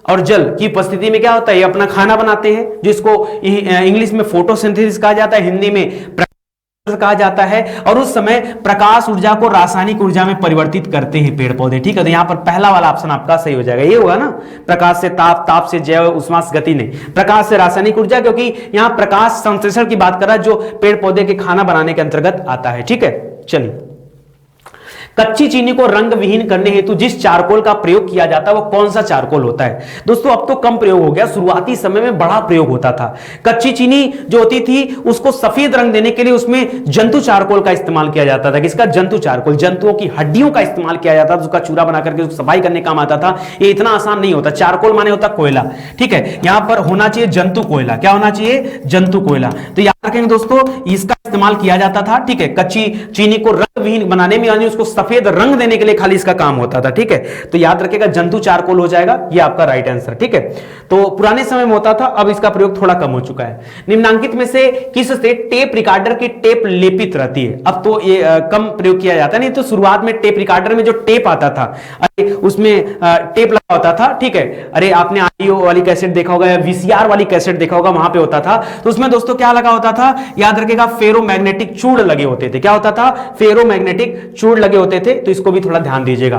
और जल की उपस्थिति में क्या होता है, ये अपना खाना बनाते हैं, जिसको इंग्लिश में फोटोसिंथेसिस कहा जाता है, हिंदी में कहा जाता है, और उस समय प्रकाश ऊर्जा को रासायनिक ऊर्जा में परिवर्तित करते हैं पेड़ पौधे, ठीक है। तो यहां पर पहला वाला ऑप्शन आपका सही हो जाएगा, ये होगा ना, प्रकाश से ताप, ताप से जैव ऊष्मा गति नहीं, प्रकाश से रासायनिक ऊर्जा, क्योंकि यहां प्रकाश संश्लेषण की बात कर रहा है जो पेड़ पौधे के खाना बनाने के अंतर्गत आता है, ठीक है। चलिए, कच्ची चीनी को रंग विहीन करने हेतु जिस चारकोल का प्रयोग किया जाता है वो कौन सा चारकोल होता है दोस्तों। अब तो कम प्रयोग हो गया, शुरुआती समय में बड़ा प्रयोग होता था। कच्ची चीनी जो होती थी उसको सफेद रंग देने के लिए उसमें जंतु चारकोल का इस्तेमाल किया जाता था। किसका, जंतु चारकोल, जंतुओं की हड्डियों का इस्तेमाल किया जाता था, उसका चूरा बना करके उसको सफाई करने काम आता था। ये इतना आसान नहीं होता, चारकोल माने होता कोयला, ठीक है, यहां पर होना चाहिए जंतु कोयला, क्या होना चाहिए, जंतु कोयला। तो याद रखेंगे दोस्तों इसका इस्तेमाल किया जाता था, ठीक है, कच्ची चीनी को रंग विहीन बनाने में, यानी उसको सफेद रंग देने के लिए खाली इसका काम होता था, ठीक है। तो याद रखिएगा जंतु चारकोल हो जाएगा, ये आपका राइट आंसर, ठीक है। तो पुराने समय में होता था, अब इसका प्रयोग थोड़ा कम हो चुका है। निम्नांकित में से किस से टेप रिकॉर्डर की टेप लेपित रहती है। अब तो ये कम प्रयोग किया जाता है, नहीं तो शुरुआत में टेप रिकॉर्डर में जो टेप आता था, अरे उसमें टेप लगा होता था, ठीक है। अरे आपने ऑडियो वाली कैसेट देखा होगा या वीसीआर वाली कैसेट देखा होगा, वहां पे होता था। तो उसमें दोस्तों क्या लगा होता था, याद रखिएगा फेरोमैग्नेटिक चूड़ लगे होते थे। क्या होता था, फेरोमैग्नेटिक चूड़ लगे होते थे। तो इसको भी थोड़ा ध्यान दीजिएगा।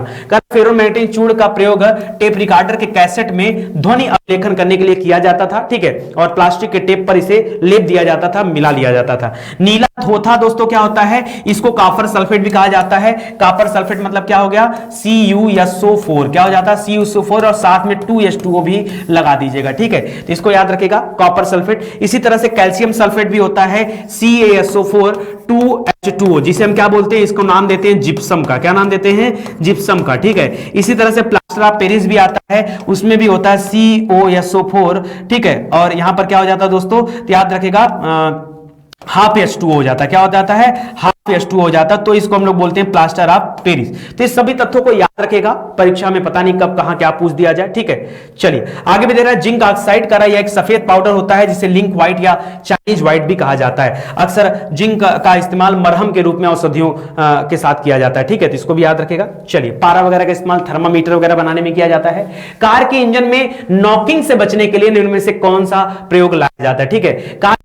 फेरोमैग्नेटिक चूड़ का प्रयोग टेप रिकॉर्डर के कैसेट में ध्वनि अवलेखन करने के लिए किया जाता था, ठीक है, और प्लास्टिक के टेप पर इसे लेप दिया जाता था, मिला लिया जाता था। नीला थोथा दोस्तों क्या होता है, इसको कॉपर सल्फेट भी कहा जाता है। कॉपर सल्फेट मतलब क्या हो गया, CuSO4, क्या हो जाता है, CuSO4, और साथ में 2H2O भी लगा दीजिएगा, ठीक है। तो इसको याद रखिएगा, कॉपर सल्फेट। इसी तरह से कैल्शियम सल्फेट भी होता है, CaSO4 2H2O, जिसे हम क्या बोलते हैं, इसको नाम देते हैं जिप्सम का। क्या नाम देते हैं, जिप्सम का, ठीक है। इसी तरह से प्लास्टर ऑफ पेरिस भी आता है, उसमें भी होता है COSO4, ठीक है। और यहां पर क्या हो जाता है दोस्तों, तो याद रखिएगा हाफ H2O हो जाता है। क्या हो जाता है, हाफ H2O हो जाता है। तो इसको हम लोग बोलते हैं प्लास्टर ऑफ पेरिस। तो इस सभी तथ्यों को याद रखेगा, परीक्षा में पता नहीं कब कहां क्या पूछ दिया जाए, ठीक है। चलिए आगे भी दे रहा है, जिंक ऑक्साइड का यह एक सफेद पाउडर होता है जिसे लिंक व्हाइट या चाइनीज व्हाइट भी कहा जाता है। अक्सर जिंक का इस्तेमाल मरहम के रूप में औषधियों के साथ किया जाता है, ठीक है। तो इसको भी याद रखेगा। चलिए, पारा वगैरह का इस्तेमाल थर्मामीटर वगैरह बनाने में किया जाता है। कार के इंजन में नॉकिंग से बचने के लिए निम्न में से कौन सा प्रयोग लाया जाता है, ठीक है। कार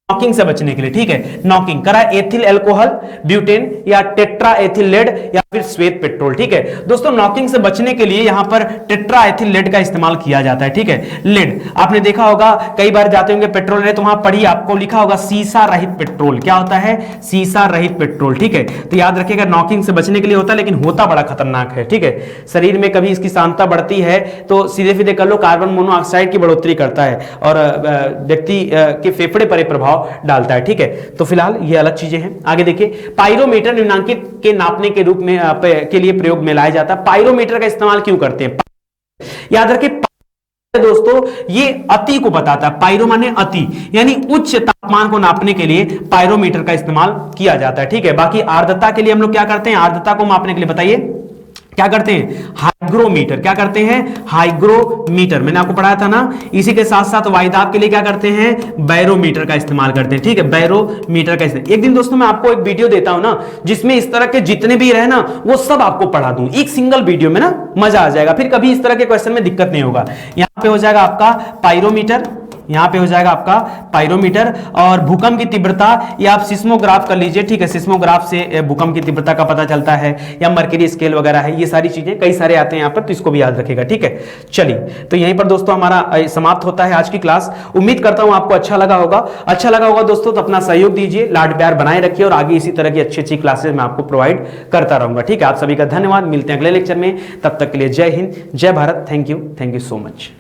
नॉकिंग से बचने के लिए, ठीक है, नॉकिंग करा एथिल अल्कोहल, ब्यूटेन या टेट्रा एथिल लेड या फिर श्वेत पेट्रोल, ठीक है दोस्तों। नॉकिंग से बचने के लिए यहां पर टेट्रा एथिल लेड का इस्तेमाल किया जाता है, ठीक है। लेड आपने देखा होगा, कई बार जाते होंगे पेट्रोल है तो वहां पढ़िए, आपको लिखा होगा सीसा रहित पेट्रोल। क्या होता है? सीसा रहित पेट्रोल, ठीक है। तो याद रखिएगा नॉकिंग से बचने के लिए होता है, लेकिन होता बड़ा खतरनाक है, ठीक है। शरीर में कभी इसकी सांद्रता बढ़ती है तो सीधे सीधे कर लो कार्बन मोनोऑक्साइड की बढ़ोतरी करता है और व्यक्ति के फेफड़े पर प्रभाव डालता है, ठीक है। तो फिलहाल ये अलग चीजें हैं। आगे देखिए, पायरोमीटर निम्नांकित के नापने के रूप में के लिए प्रयोग में लाया जाता है। पायरोमीटर का इस्तेमाल क्यों करते हैं? याद रखिए दोस्तों, ये अति को बताता है। पायरो माने अति, यानी उच्च तापमान को नापने के लिए पायरोमीटर का इस्तेमाल किया जाता है, ठीक है। बाकी आर्द्रता के लिए हम लोग क्या करते हैं? आर्द्रता को मापने के लिए बताइए क्या करते हैं? हाइग्रोमीटर। क्या करते हैं? हाइग्रोमीटर, मैंने आपको पढ़ाया था ना। इसी के साथ साथ वायुदाब के लिए क्या करते हैं? बैरोमीटर का इस्तेमाल करते हैं, ठीक है, बैरोमीटर का इस्तेमाल। एक दिन दोस्तों मैं आपको एक वीडियो देता हूं ना, जिसमें इस तरह के जितने भी रहे ना वो सब आपको पढ़ा दूं एक सिंगल वीडियो में ना, मजा आ जाएगा। फिर कभी इस तरह के क्वेश्चन में दिक्कत नहीं होगा। यहां पे हो जाएगा आपका पायरोमीटर, यहां पे हो जाएगा आपका पायरोमीटर, और भूकंप की तीव्रता या आप सिस्मोग्राफ कर लीजिए, ठीक है। सिस्मोग्राफ से भूकंप की तीव्रता का पता चलता है, या मर्करी स्केल वगैरह है, ये सारी चीजें कई सारे आते हैं यहां पर, तो इसको भी याद रखिएगा, ठीक है। चलिए, तो यहीं पर दोस्तों हमारा समाप्त होता है आज की क्लास। उम्मीद करता हूं आपको अच्छा लगा होगा। अच्छा लगा होगा दोस्तों तो अपना सहयोग दीजिए, लाड प्यार बनाए रखिए, और आगे इसी तरह की अच्छी अच्छी क्लासेस मैं आपको प्रोवाइड करता रहूंगा, ठीक है। आप सभी का धन्यवाद, मिलते हैं अगले लेक्चर में, तब तक के लिए जय हिंद, जय Bharat, thank you so much.